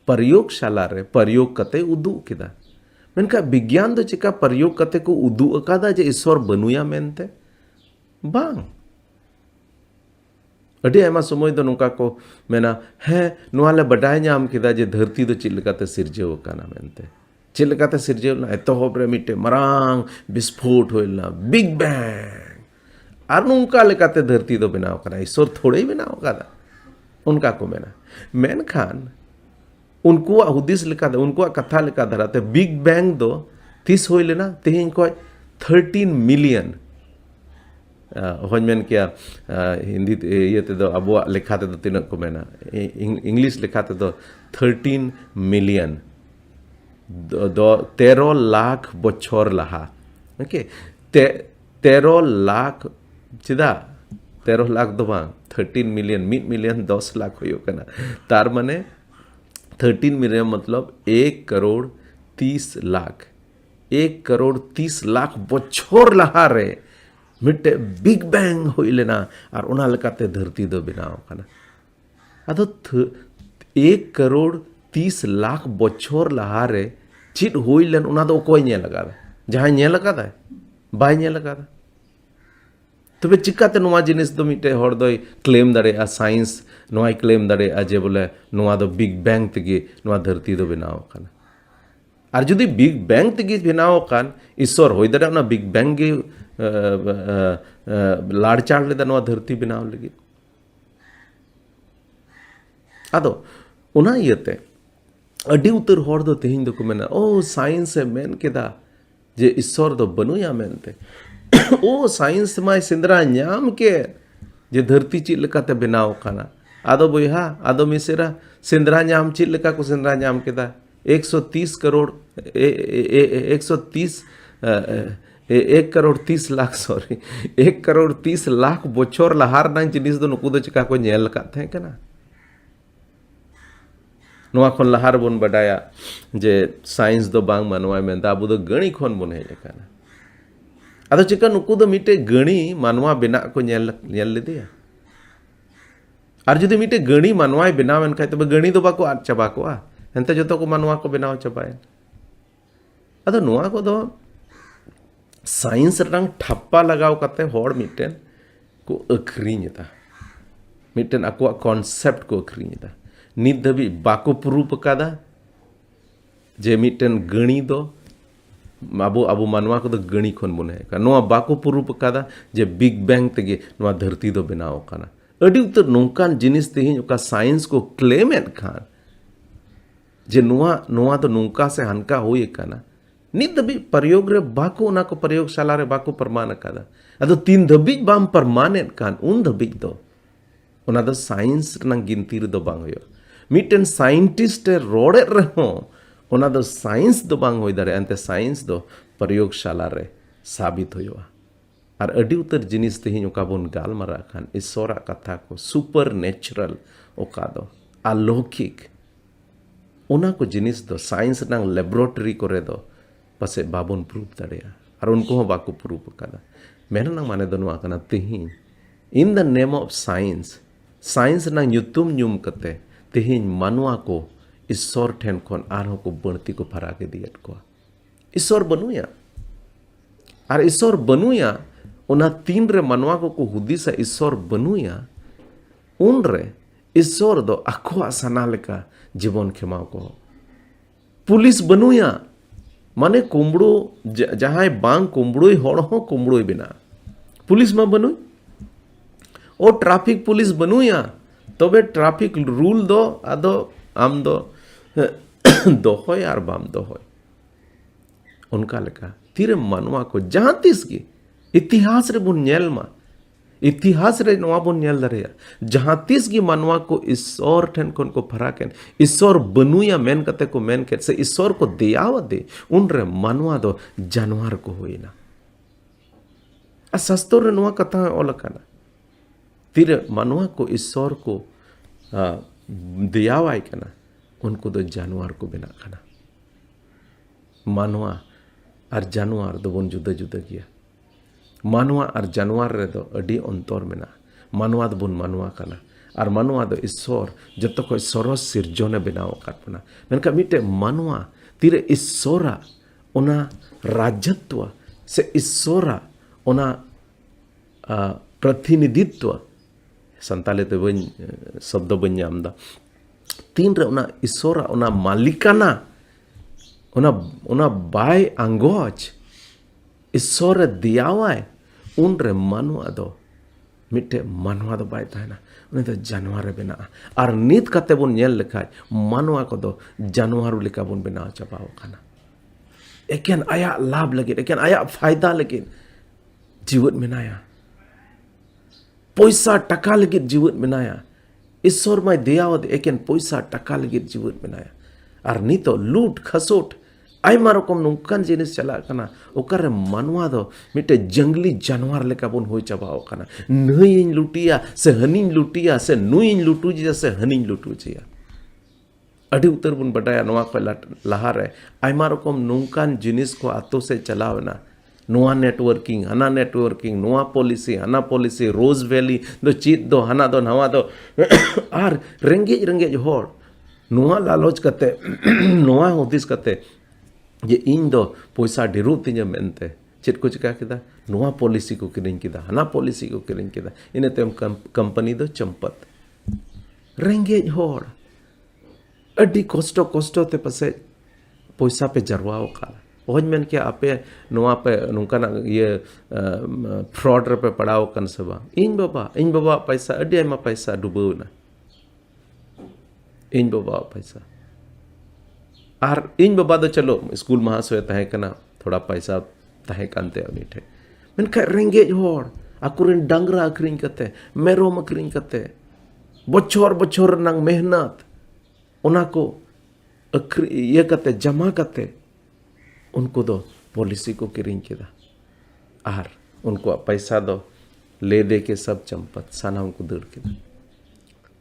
प्रयोगशाला रे प्रयोग कते उदू केदा मेनका विज्ञान दो चिका प्रयोग कते को उदू अकादा जे ईश्वर बनुया मेनते बांग अडी आयमा समय दो नुका को मेना है नुआले बडाय नाम केदा जे धरती दो चिलकाते सिरजेव काना मेनते चिलकाते सिरजेव ना एतोहब रे मिटे मरांग विस्फोट होइलना बिग बैंग और नुका लेकाते धरती दो बनाव कना ईश्वर थोड़े ही बनाव कादा उनका को मेना मेन खान उनको हुदिस लेका उनको कथा लेका धराते बिग बैंग दो तीस हो लेना तेहिं को 13 मिलियन मेन क्या हिंदी ये ते दो अब लेखाते दो तीन को मेना इंग्लिश लेखाते दो 13 मिलियन दो 13 लाख बछर लहा ओके 13 लाख चिदा 13 लाख दो बांग 13 मिलियन 1 मिलियन 10 लाख हो कना तार माने 13 मिलियन मतलब 1 करोड़ 30 लाख 1 करोड़ 30 लाख बछर लहा रे मिटे बिग बैंग हो लेना और उना लेकाते धरती दो बनाव कना अदो 1 करोड़ 30 लाख बछर लहा रे चीज हुई लेन उना दो कोई नेल लगा जहां नेल लगा बाय नेल लगा तबे चिकाते नोआ जिनिस दो मिटे हर दो क्लेम दाड़े साइंस नोआ क्लेम दाड़े जे बोले नोआ दो बिग बैंग तेगे नोआ धरती दो बनाव काना और जुदी बिग बैंग तेगे बनाव कान ईश्वर होई दाड़े ना बिग बैंग गे लाड़चाड़ लेदा नोआ धरती बनाव लगी आदो उना इयते अडी उतर हर दो तेहिं दो को मेना ओ साइंस ए मेन केदा जे ईश्वर दो बनुया मेनते ओ साइंस माय सिंदरा नाम के जे धरती चीज लेकाते बनाव काना आदो बोहा आदो मिसेरा सिंदरा नाम चीज लेका को सिंदरा नाम केदा 130 करोड़ 130 1 करोड़ 30 लाख सॉरी 1 करोड़ 30 लाख बोछोर लहार ना जिनिस दो नुकु दो चिका को नेल का थे कना नोआ खन लहार बन बडाया जे साइंस दो बांग मानवा मेनता अबु दो गणी खन बन हेज काना आदो चिका नुकु दो मिटे गणी मानवा बिना को नेल लेदिया और जुदी मिटे गणी मानवा बनाव एन खाय तबे गणी दो बाको आद चबा कोआ एनते जतो को मानवा को बनाव चबाय आदो नोआ को दो साइंस रंग ठप्पा लगाव कते होड़ मिटेन को अखरीኝता मिटेन अको कॉन्सेप्ट को अखरीኝता नित धबी बाको प्रूफ कादा जे मिटेन गणी दो आबो आबो मानवा को गणी खन बने का नोआ बाको प्रूफ कादा जे बिग बैंग तेगे नोआ धरती दो बनाव काना अडी उतर नोंकान जिनिस तेहिं ओका साइंस को क्लेम एन खान जे नोआ नोआ तो नोंका से हनका होई काना नित दबी प्रयोग रे बाको ना को प्रयोगशाला रे बाको प्रमाण कादा अदो तीन दबी बाम प्रमाण एन खान उन दबी दो ओना दो साइंस ना गिनती रे दो बांग होयो मिटेन साइंटिस्ट रोड़े रहो ओना दो साइंस दो बांग होई दारे अंते साइंस दो प्रयोगशाला रे साबित होयो और अडी उतर जिनिस तेहिं ओका बोन गालमारा खान ईश्वरा कथा को सुपर नेचुरल ओका दो अलौकिक ओना को जिनिस दो साइंस ना लैबोरेटरी करे दो पसे बाबोन प्रूफ दाड़ेया और उनको हो बाको प्रूफ कादा मेना माने दो नोआ कना तेहिं in the name of science science ना ᱧᱩᱛᱩᱢ ᱧᱩᱢ कते तेहिं मानवा को ईश्वर ठेन खन आरहों को बणती को फरा के दियत को ईश्वर बनुया और ईश्वर बनुया ओना तीन रे मानवा को हुदिसा ईश्वर बनुया उन रे ईश्वर दो आखो साना लेका जीवन खेमाव को पुलिस बनुया माने कुमड़ो जहां बांग कुमड़ोई होड़ हो कुमड़ोई बिना पुलिस मा बनुई ओ ट्रैफिक पुलिस बनुया तबे ट्रैफिक रूल दो आदो आम दो दोहोय और बाम दोहोय उनका लेका तीरे मानवा को जहां तीस की इतिहास रे बुन नेल मा इतिहास रे नवा बुन नेल दरेया जहां तीस की मानवा को ईश्वर ठन कोन को फराकेन ईश्वर बनुया मेन कते को मेन के से ईश्वर को दियाव दे उन रे मानवा दो जानवर को होइना आ सस्तर रे नवा कथा ओलकाना तीरे मानवा को ईश्वर को दियावाय कना उनको दो जानवर को बना कना मानवा और जानवर दो बन जुदा जुदा गया मानवा और जानवर रे दो अडी अंतर मेना मानवा दो बन मानवा कना और मानवा दो ईश्वर जतो को सरस सिरजने बनाव काटना मेनका मिटे मानवा तीरे ईश्वरा ओना राजत्व से ईश्वरा ओना प्रतिनिधित्व संताले तो बन शब्द बन जामदा तीन रे ओना ईश्वरा ओना मालिकाना ओना बाय अंगोज ईश्वर दियावाय उन रे मानवा दो मिटे मानवा दो बाय ताना उन दो जानवर बना और नीत कते बन नेल लेखाय मानवा को दो जानवर लेका बन बना चबाव खाना एकेन आया लाभ लगे एकेन आया फायदा लगे जीवन मेनाया पैसा टका लगे जीवन मेनाया ईश्वर माय दियावद एकेन पैसा टका लगे जीवन मेनाया और नीतो लूट खसोट आयमा रकम नोंकान जिनिस चला कना ओकर मानवा दो मिटे जंगली जानवर लेका बन होय चबाव कना नईन लुटिया से हनीन लुटिया से नुईन लुटू जिया से हनीन लुटू जिया अडी उतर बन बटाया नोआ को लहा रे आयमा रकम नोंकान जिनिस को आतो से चलावना नोआ नेटवर्किंग हना नेटवर्किंग नोआ पॉलिसी हना पॉलिसी रोज वैली दो चीत दो हना दो नवा दो और रेंगेज रेंगेज होड़ नोआ लालच कते नोआ हुदिस कते जे इन दो पैसा ढेरों तिnya मेनते चेत को चिका किदा नोआ पॉलिसी को किरिंग किदा हना पॉलिसी को किरिंग किदा इने तेम कंपनी दो चंपत रेंगेज होड़ अड्डी कष्टो ते पसे पैसा पे जरवाओ खाला ओहज मेन के आपे नोआ पे नुकाना ये फ्रॉड रे पे पड़ाओ कन सबा इन बाबा पैसा अड्डी आयमा पैसा डुबोना इन बाबा पैसा और इन बाबा दो चलो स्कूल महाशय तहे कना थोड़ा पैसा तहे कानते उनी ठे मेनखा रेंगेज होड़ आकुरेन डांगरा अखरिंग कते मेरोम अखरिंग कते बछोर नंग मेहनत उना को ये कते जमा कते उनको दो पॉलिसी को किरिंग किदा आर उनको पैसा दो ले दे के सब चंपत साना उनको दड़ किदा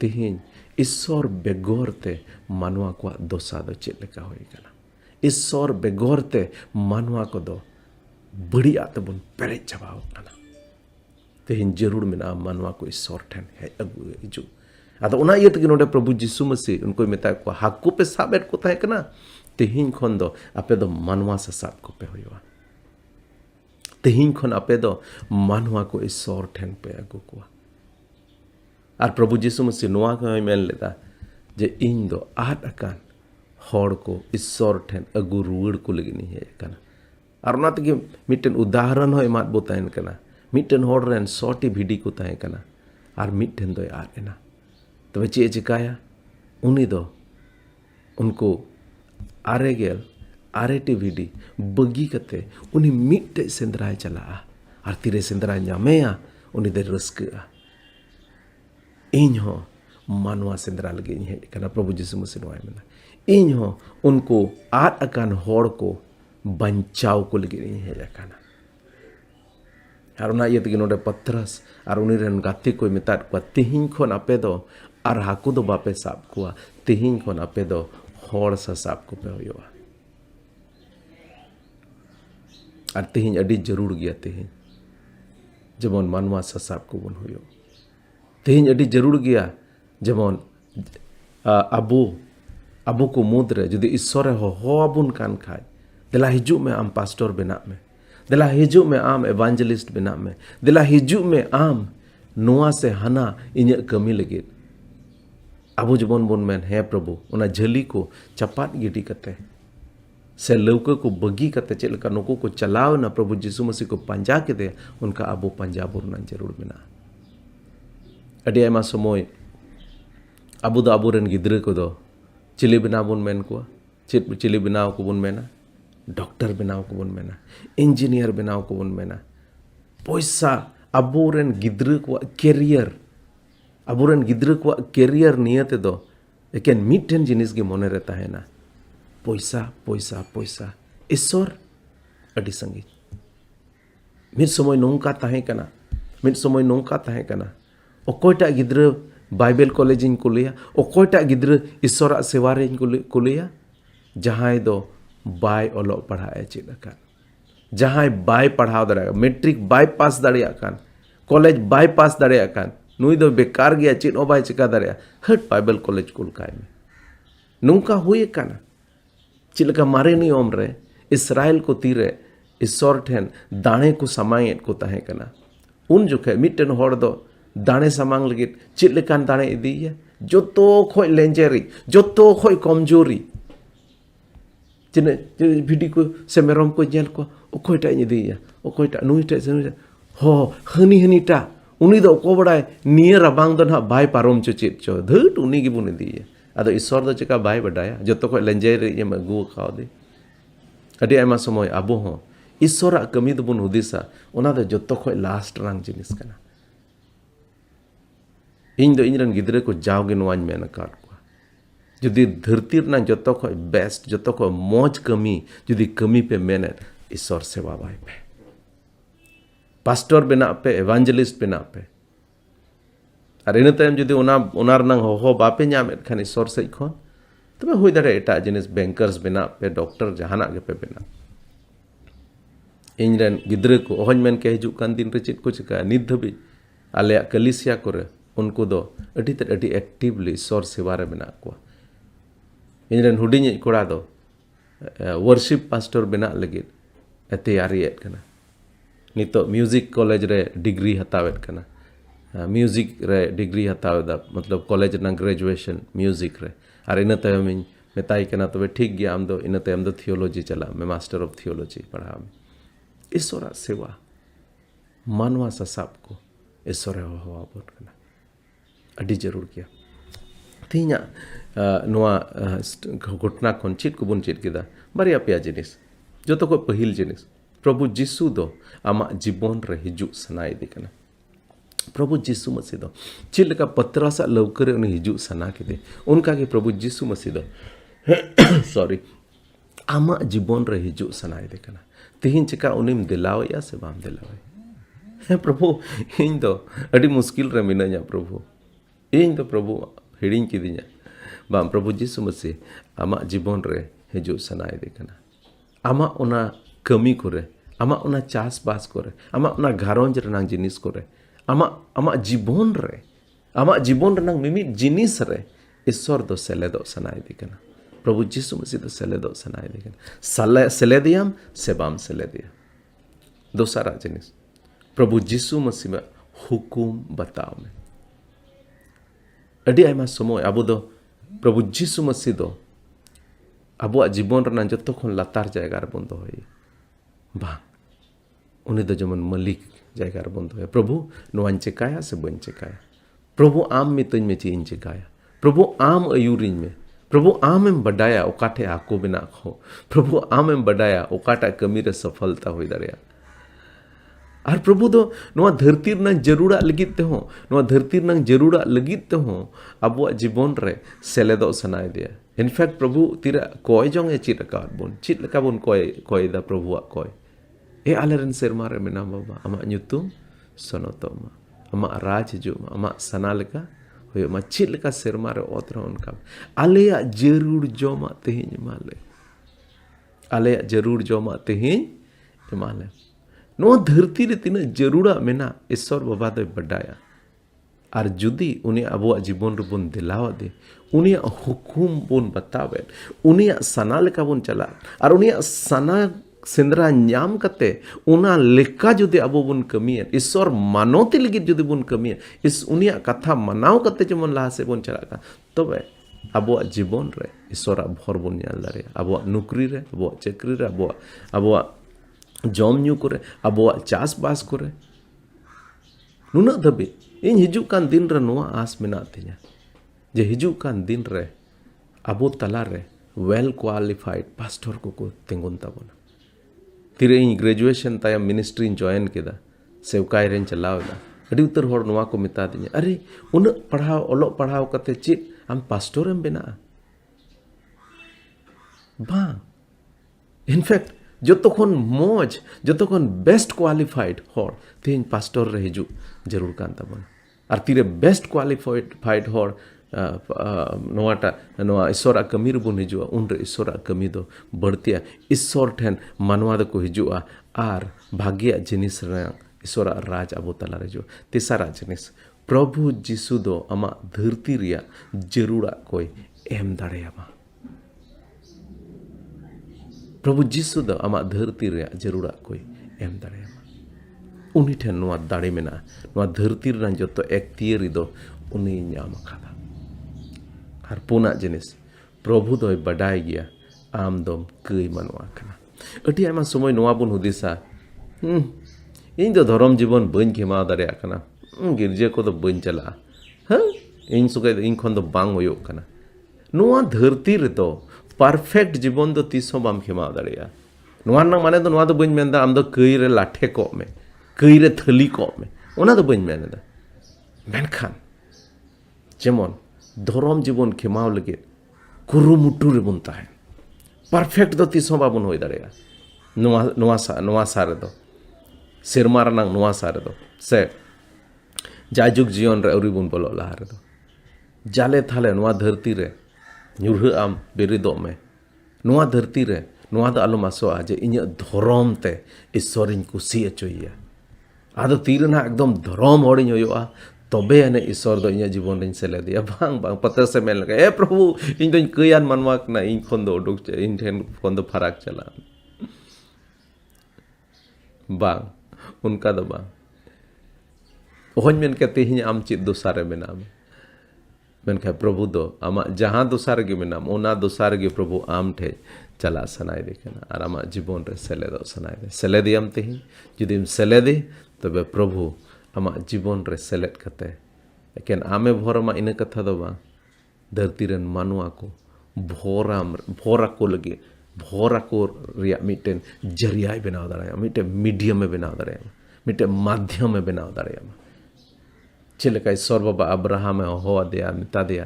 तिहिन ईश्वर बेगोरते मानवा को दोसा दो चेत लेका होई कना ईश्वर बेगोरते मानवा को दो बढ़िया तबुन पेरे चबाओ कना तिहिन जरूर मेना मानवा को ईश्वर ठेन है अगु हिजु आदो उना ये तक नोडे प्रभु यीशु मसीह उनको मेता को हाकु पे साबेट को ताहे कना तिहिन खन दो आपे दो मानवा से साब को पे होइवा तिहिन खन आपे दो मानवा को ईश्वर ठेन पे अगु को और प्रभु यीशु मसीह नोआ को मेन लेदा जे इन दो आद अकान होड़ को ईश्वर ठेन अगु रुवड़ को लगिनी है कना और ना तक मिटन उदाहरण हो एमात बोतायन कना मिटन होड़ रेन सोटी भिडी को ताहे कना और मिटन दो आद एना तबे चे चिकाया उनी दो उनको आरेटी भिडी बगी कते उनी मिटते सेंद्राय चला और तिरे सेंद्राय ᱧᱟᱢᱮᱭᱟ उनी दे रस्का इन हो मानवा सेंद्रा लगे इन हेज कना प्रभु यीशु मसीह नोय मेना इन हो उनको आद अकान होड़ को बंचाव को लगे इन हेज कना और ना ये तक नोडे पत्रस और उनी रेन गाते को मेतात को तिहिन खन आपे दो और हाकु दो बापे साब को तिहिन खन आपे दो होड़ सा साब को पे होयोवा और तिहिन अडी जरूर गया तिहिन जेमन मानवा सा साब को बन होयो तिहिन अडी जरूर गया जेमन अबो को मुद्रे जुदी ईश्वर हो अबुन कान खाय देला हिजु में आम पास्टर बना में देला हिजु में आम एवांजलिस्ट बना में देला हिजु में आम नोआ से हना इन कमी लगे अबो जबन बन मेन है प्रभु उना झली को चपात गिटी कते से लौका को बगी कते चेल का नुको को चलाव ना प्रभु यीशु मसीह को पंजा के दे उनका अबो पंजा बुरना जरूर बना अडी आयमा समय अबो दो अबोरेन गिद्रे को दो चिली बनाव बन मेन को चिली बनाव को बन मेना डॉक्टर बनाव को बन मेना इंजीनियर बनाव को बन मेना पैसा अबोरेन गिद्रे को कैरियर अबोरेन गिद्रे को कैरियर नियते दो एकेन मिटन जिनिस के मने रहता है ना पैसा पैसा पैसा ईश्वर अडी संगी मिट समय नोंका ताहे कना मिट समय नोंका ताहे कना ओकोटा गिद्रे बाइबल कॉलेज इन कुलिया ओकोटा गिद्रे ईश्वर सेवा रे कुलिया जहां दो बाय ओलो पढ़ाए चेदका जहां बाय पढ़ाव दरे मैट्रिक बाय पास दड़िया कान कॉलेज बाय पास दड़िया कान नुई दो बेकार गया चेद ओ बाय चिका दड़िया हट बाइबल कॉलेज कुल काय में नोंका हुए काना चिलका मारे नियम रे इस्राएल को तीरे ईश्वर ठेन दाणे को समायेत को ताहे कना उन जोखे मिटन होड़ दो दाणे समांग लगे चेद लेकान दाणे इदिया जोतो खोय लेंजेरी जोतो खोय कमजोरी जिने भिडी को से मेरम को जेल को ओकोयटा इदिया ओकोयटा नुईटा से हो हनी उनी दो को बड़ाय नियर राबांग दो ना बाय पारम चो चेद चो धट उनी गी बुन इदिया आदो ईश्वर दो चिका बाय बडाया जोतो खोय लेंजेरी एम अगु खाओ दे अडी आयमा समय आबो हो ईश्वर कमी दो बुन हुदिसा ओना दो जोतो खोय लास्ट रंग जिनिस कना इन दो इनरन गिद्रे को जाओगे नोवाñ मेन काट को जुदी धरती रना जोतो खोय बेस्ट जोतो खोय मौज कमी जुदी कमी पे मेने ईश्वर सेवा बाय पे पास्टर बना पे एवांजलिस्ट बना पे और इन टाइम जुदी ओना रनंग हो बापे ᱧᱟᱢᱮᱫ खान ईश्वर से खन तबे हुई दाड़े एटा जिनिस बैंकर्स बना पे डॉक्टर जहाना के पे बना इनरन गिद्रे को ओहन मेन के हिजु कान दिन रे चेद को चिका नित धबी आले कलिसिया करे उनको दो अडी एक्टिवली ईश्वर सेवा रे बना को इनरन हुडिኝ कोड़ा दो worship pastor benak lagid tayariet kana nitok music college re degree hatawet kana music re degree hataweda matlab college na graduation music re ar ina tayom in metai kana tobe thik gya am do ina tayom do theology chala me master of theology padha isora sewa manwa sasab ko isora hawa bon kana adi jarur kiya tinya noa घटना खन cheat को बन cheat किदा बारिया पेया जिनिस जो को पहिल जिनिस प्रभु जीसु दो आमा जीवन रे हिजु सनाई दिकना प्रभु जीसु मसीह दो चिलका पत्रासा लवकर उन हिजु सना किदे उनका के प्रभु जीसु मसीह दो सॉरी आमा जीवन रे हिजु सनाई दिकना तिहिन चिका उनिम दिलाव या से बाम दिलाव प्रभु इन दो अडी मुश्किल रे मिनाया प्रभु इन तो प्रभु हिडिंग किदिया बाम प्रभु जीसु मसीह आमा जीवन रे हिजु सनाई दिकना आमा उना कमी करे आमा उना चास बास करे आमा उना घारोंज रनांग जिनिस करे आमा जीवन रनांग मिमी जिनिस रे ईश्वर दो सेलेदो सनाई दिकना प्रभु जीसु मसीह दो सेलेदो सनाई दिकना सेलेदियाम सेबाम सेलेदिया दोसारा जिनिस प्रभु जीसु मसीह में हुकुम बताओ में अडी आयमा समय अबो दो प्रभु जीसु मसीह दो अबो जीवन रनांग जतो खन लातार जायगा रे बंद होई बा उनी दो जमन मलिक जायगा रे बंद होई प्रभु नोवान चिकाया से बन चिकाया प्रभु आम मितन में चीन चिकाया प्रभु आम अयूरिन में प्रभु आम एम बडाया ओकाठे आको बिना खो प्रभु आम एम बडाया ओकाटा कमी रे सफलता होई दरिया और प्रभु दो नोआ धरती रना जरूरा लगित ते हो नोआ धरती रना जरूरा लगित ते हो अबो जीवन रे सेलेदो सनाय दिया इनफैक्ट प्रभु तीरा कोय जोंगे चिटका बोन चिटका बोन कोय दा प्रभु कोय ए आलेरन सेरमा रे मेना बाबा अमा nyutum sonotoma अमा राज जो अमा सनालका होय अमा चिटका सेरमा रे ओतरा उनका आलेया जरूर जोमा तेहिन माले आलेया जरूर जोमा तेहिन माले नो धरती रे तिना जरूरा मेना ईश्वर बाबा दो बडाया और जुदी उन्हें अबो जीवन रे बोन दिलावा दे उन्हें हुकुम बोन बतावे उन्हें सना लेका बोन चला और उन्हें सना सेंद्रा न्याम कते उना लेका जुदी अबो बोन कमिया ईश्वर मानोती लगी जुदी बोन कमिया इस उन्हें कथा मनाव कते जमन लाहा से बोन चला का तबे अबो जीवन रे ईश्वर भर बोन ᱧᱮᱞ दारे अबो नौकरी रे अबो चाकरी रे अबो जम ᱧᱩ करे अबो चास बास करे नुना दबे इन हिजू कान दिन रे नोआ आस मेना तिया जे हिजू कान दिन रे अबो तला रे वेल क्वालिफाइड पास्टर को तिंगुन ताबोना तिरे इन ग्रेजुएशन तायम मिनिस्ट्री जॉइन केदा सेवकाय रेन चलावदा अडी उतर होड़ नोआ को मिता दिया अरे उन पढ़ाओ ओलो पढ़ाओ कते चित हम पास्टर एम बेना बा इनफैक्ट जतोखन मौज जतोखन बेस्ट क्वालिफाइड होड़ तीन पास्टर रे हिजू जरूर कान ताबोना और तीरे बेस्ट क्वालिफाइड होड़ नोआटा नोआ ईश्वरा कमी रबुन हिजुआ उन रे ईश्वरा कमी दो बढ़तिया ईश्वर ठेन मानवा दो को हिजुआ आर भाग्य जिनिस रे ईश्वरा राज अबो तला रे जो तिसारा जिनिस प्रभु जीसु दो अमा धरती रिया जरूरा कोई एम दाड़ेयामा प्रभु जीसु दो अमा धरती रे जरूरा कोई एम दाड़ेयामा उनी ठेन नोआ दाड़े मेना नोआ धरती रे जतो एक तियरी दो उनी ᱧᱟᱢ खादा और पुना जिनिस प्रभु दो बडाय गया आम दम कई मनवा कना अटी आमा समय नोआ बुन हुदिसा इन दो धर्म जीवन बन खेमा दाड़ेया कना गिरजे को दो बन चला हां इन सुगे इन खन दो बांग होयो कना नोआ धरती रे दो परफेक्ट जीवन दो तीसो बाम खेमा दाड़ेया नोआ ना माने दो नोआ दो बन मेंदा आम दो कई रे लाठे को में कई रे थली को में ओना दो बन मेंदा मेनखान जेमन धर्म जीवन खेमाव लगे कुरुमुटु रे बन ताहे परफेक्ट दो तीसो बाबन होय दाड़ेया नोआ सारे दो सेरमा रनांग नोआ सारे दो से जायजुग जीवन रे अउरी बन बोलो लाहा रे दो जाले थाले नोआ धरती रे ᱧᱩᱨᱦᱟᱹ आम बेरिदो में नोआ धरती रे नोआ दो आलो मासोआ जे इᱧ धर्म ते ईश्वरिन कुसी अचोइया आदो तीर ना एकदम धर्म होड़िन होयोआ तबे आने ईश्वर दो इᱧᱟᱹᱜ जीवन ᱨᱮᱧ सेलेदिया बांग बांग पता से मेन लगा ए प्रभु ᱤᱧ ᱫᱚᱧ ᱠᱟᱹᱭᱟᱱ ᱢᱟᱱᱣᱟ ᱠᱟᱱᱟ ᱤᱧ ᱠᱷᱚᱱ ᱫᱚ ᱩᱰᱩᱠ ᱤᱧ ᱴᱷᱮᱱ ᱠᱷᱚᱱ ᱫᱚ ᱯᱷᱟᱨᱟᱠ ᱪᱟᱞᱟᱜ बांग उनका दो बांग ओहन मेन के तेहिᱧ आम चेद दोसारे मेनाम मेनखा प्रभु दो आमा जहां दोसार गे मेनाम ओना दोसार गे प्रभु आम ठे चला सनाय दे कना आर आमा जीवन रे सेलेदो सनाय दे सेलेदियाम तेहिñ जुदिम सेलेदे तबे प्रभु आमा जीवन रे सेलेद कते एकेन आमे भोरमा इन कथा दो बांग धरती रेन मानुआ को भोरा को लगे भोरा को रिया मिटेन जरिया बनाव दाड़ाया मिटे मीडियम में बनाव दाड़ाया मिटे माध्यम में बनाव दाड़ाया चेलेका ईश्वर बाबा अब्राहम हो दिया मिता दिया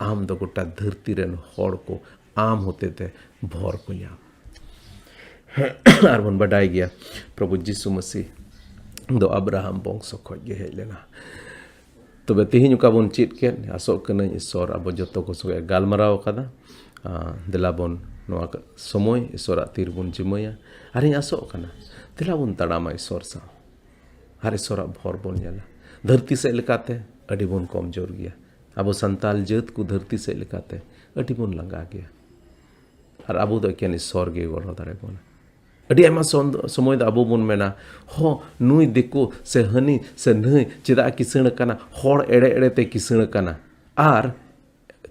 आम दो गोटा धरती रेन होड़ को आम होते थे भोर को या आर बन बडाई गया प्रभु यीशु मसीह दो अब्राहम वंश खोज गे हेज लेना तबे तेहिñ का बन चेद के आसो कने ईश्वर अब जतो को सगे गालमराव कदा देला बन नोआ समय ईश्वर तीर बन जिमया आरिñ आसो कना देला बन तड़ामा ईश्वर सा हर ईश्वर भोर बन जाला धरती से लेकाते अड़ी बन कमजोर गया अब संताल जात को धरती से लेकाते अड़ी बन लंगा गया और अब दो एकेन ईश्वर गे गड़ो दारे बन अड़ी आमा समय द अब बन मेना हो नुई देखो से हनी से नई चेदा किसण कना होड़ एड़े एड़े ते किसण कना आर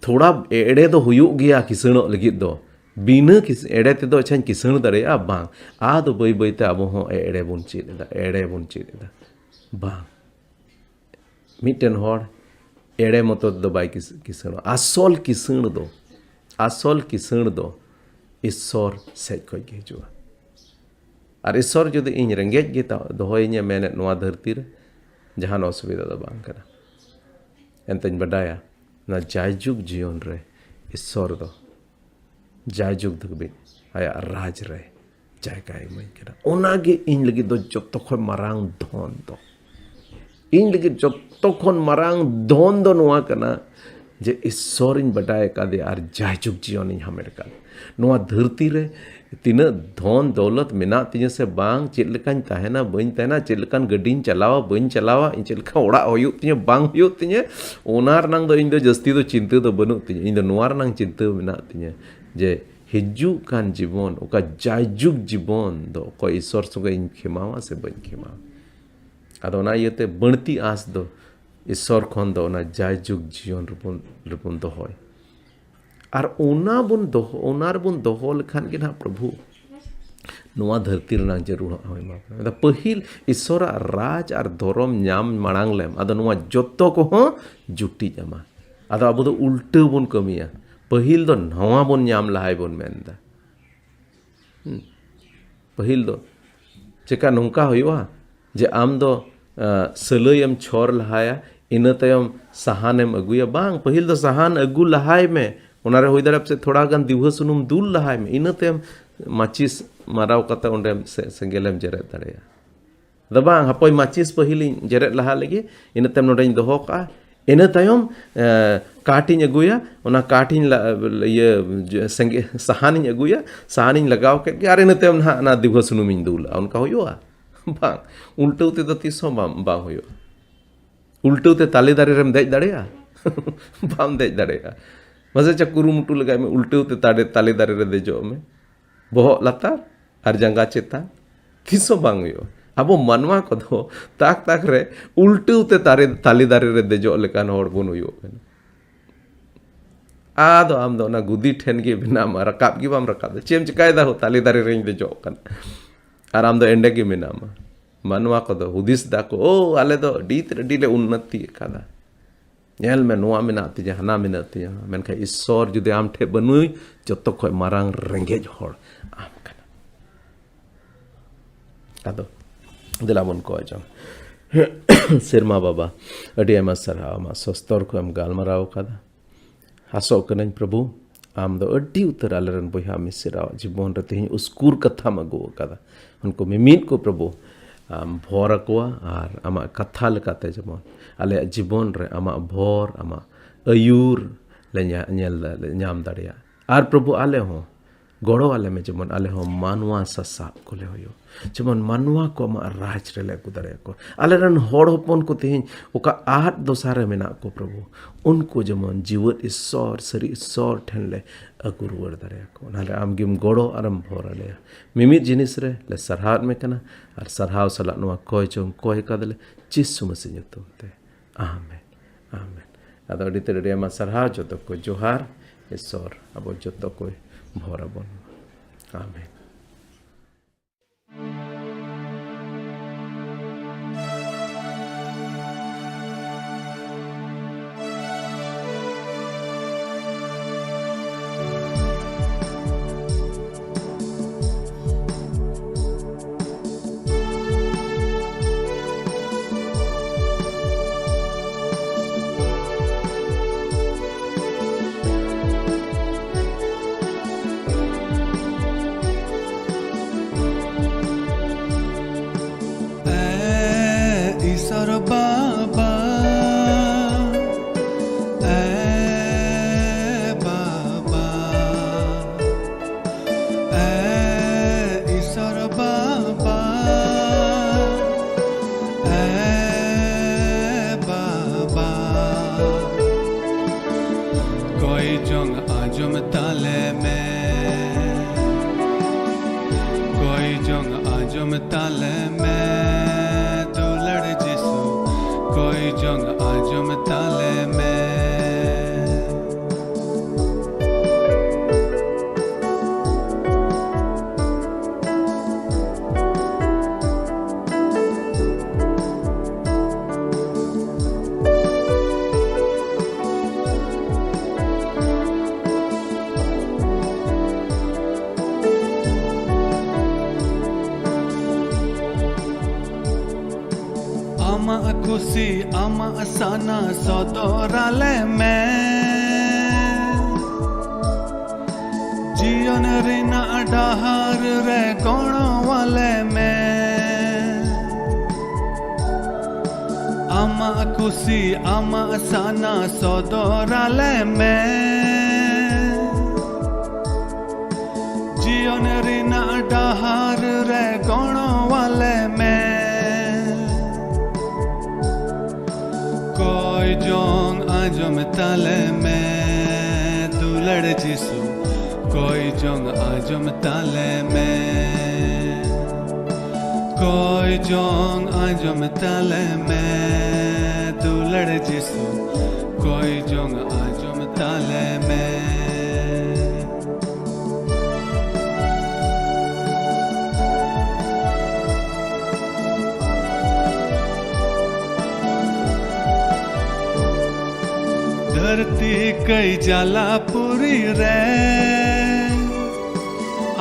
थोड़ा एड़े दो हुयुग गया किसण लगित दो बिना किस एड़े ते दो अच्छा किसण दाड़ेया बांग आ दो बई बई ते अब हो एड़े बन चेदा बांग मिटेन होड़ एड़े मतो दो बाई किसण आसल किसण दो ईश्वर सेज खoj गे हिजुआ और ईश्वर जुदी इन रेंगेज गे दोहइᱧ मेने नोआ धरती रे जहान असुविधा दो बांग कना एंतኝ बडाया ना जायजुग जीवन रे ईश्वर दो जायजुग धबे आया राज रे जायगा इमाኝ कना ओनागे इन लगी दो जतो खय मारांग धन दो इन लगी जतो खन मारांग धन दो नोआ कना जे ईश्वर इन बडाय कादे आर जायजुग जीवन इन हामेड़ का नोआ धरती रे तीना धन दौलत मेना तिने से बांग चेद लेकान ताहेना बइन ताहेना चेद लेकान गड्डीन चलावा बइन चलावा इन चेद लेका ओड़ा होयुग तिने बांग होयुग तिने ओनार नांग दो इन दो जस्ती दो चिंता दो बनु तिने इन दो नोआर नांग चिंता मेना तिने जे हिजू कान जीवन ओका जायजुग जीवन दो को ईश्वर संगे इन खेमावा से बइन खेमावा आदो ना येते बणती आस दो ईश्वर खन दो ना जायजुग जीवन रुपन दो होय और ओनार बन दोहो लेखान के ना प्रभु नोआ धरती रना जरूर होय मा पहिल ईश्वर राज और धर्म नाम मांग लेम आदो नोआ जतो को हो जुटी जामा आदो अब दो उल्टा बन कमिया पहिल दो नवा बन नाम लहाय बन मेनदा पहिल दो चेका नोंका होयवा जे आम दो सलयम छोर लहाया इन तयम सहानेम अगुया बांग पहिल दो सहान अगु लहाय में उनारे होई दाड़े से थोड़ा गान दिवह सुनुम दुल लहाय में इन तयम माचिस माराव कता उंडे सेंगेलम जेरे दाड़ेया द बांग हपय माचिस पहिली जेरे लहा लगी इन तयम नोडेñ दोहो का इन तयम काटिñ अगुया उना काटिñ ये सेंगे सहानिñ अगुया सहानिñ लगाव के आर इन तयम ना दिवह सुनुमिñ दुल उनका होयुआ बांग उल्टो ते तो तीसो बांग होयो उल्टो ते ताले दारे रेम देज दाड़ेया बाम देज दाड़ेया मजे चा कुरुमुटु लगाय में उल्टो ते ताले दारे रे देजो में बोहग लातार आर जांगा चेता तीसो बांग होयो अब मानवा को दो ताक ताक रे उल्टो ते ताले दारे रे देजो लेकान होड़ बन होयो आदो आम दो ना गुदी ठेन के बिना रकाब की बाम रकाब चेम चिकाय दा हो ताले दारे रेñ देजो कन आर आम दो एंडे के मेनामा मानवा को दो हुदिस दा को ओ आले दो डीले उन्नति कादा नेल में नोआ मेना तिया हना मेना तिया मेनखा ईश्वर जुदे आम ठे बनुई जतो खय मारांग रेंगेज होड़ आम कना आदो दिला बन को जम सिरमा बाबा अडी आमा सरहा आमा सस्तर को हम गालमराव कादा हासो कनኝ प्रभु आम दो अड्डी उतर आलरन बोहा मिसरा जीवन रे तेहिñ उस्कुर कथा मगो कादा उनको मिमित को प्रभु भोर को और आमा कथा लेकाते जमन आले जीवन रे आमा भोर आमा अयूर ले नाम दाड़िया और प्रभु आले हो गड़ो आले में जेमन आले हो मानवा सासाब को ले होयो जेमन मानवा को मा राज रे ले गुदरे को आले रन होड़ होपन को तेहिं ओका आहत दोसारे मेना को प्रभु उनको जेमन जीवत ईश्वर सरी ईश्वर ठन ले अगुर वर दरे को नाले आमगिम गड़ो आरम भोर ले मिमित जिनिस रे ले सरहात में कना और सरहाव सला नवा कोय चों कोय कदले जिसु मसीह nyutum te amen amen ado adi tere ma sarhaw joto ko johar ईश्वर abo joto ko भोर बन आमेन। ama sana sodorale me जीवन रिना डहार रे कोणो वाले में आमा खुशी आमा साना सदराले में जीवन रिना डहार रे कोणो वाले में कोई जोंग आजम ताले में दुलड़ जिसू कोई जोंग आजम ताले में कोई जोंग आजम ताले में दुलड़ जिसू कोई जोंग आजम ताले में धरती कई जाला पूरी रे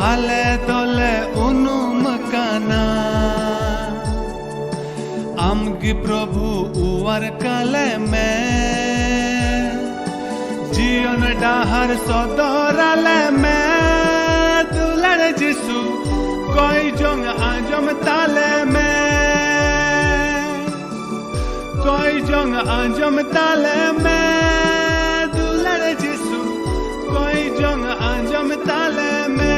आले दोले उनु मकाना आमगी प्रभु उवर काले में जीवन डाहर सदराले में दुलड़ जिसू कोई जोंग आजम ताले में कोई जोंग आजम ताले में दुलड़ जिसू कोई जोंग आजम ताले में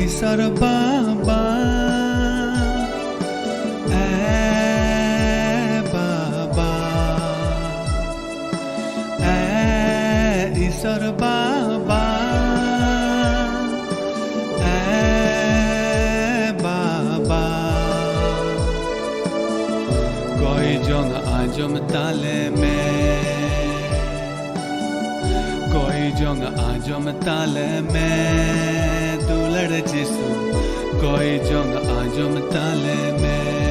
ईश्वर बाबा बाबा ईश्वर बाबा बाबा कोई जोंग आजम ताले में कोई जोंग आजम ताले में दुलड़ जिसू कोई जोंग आजम ताले में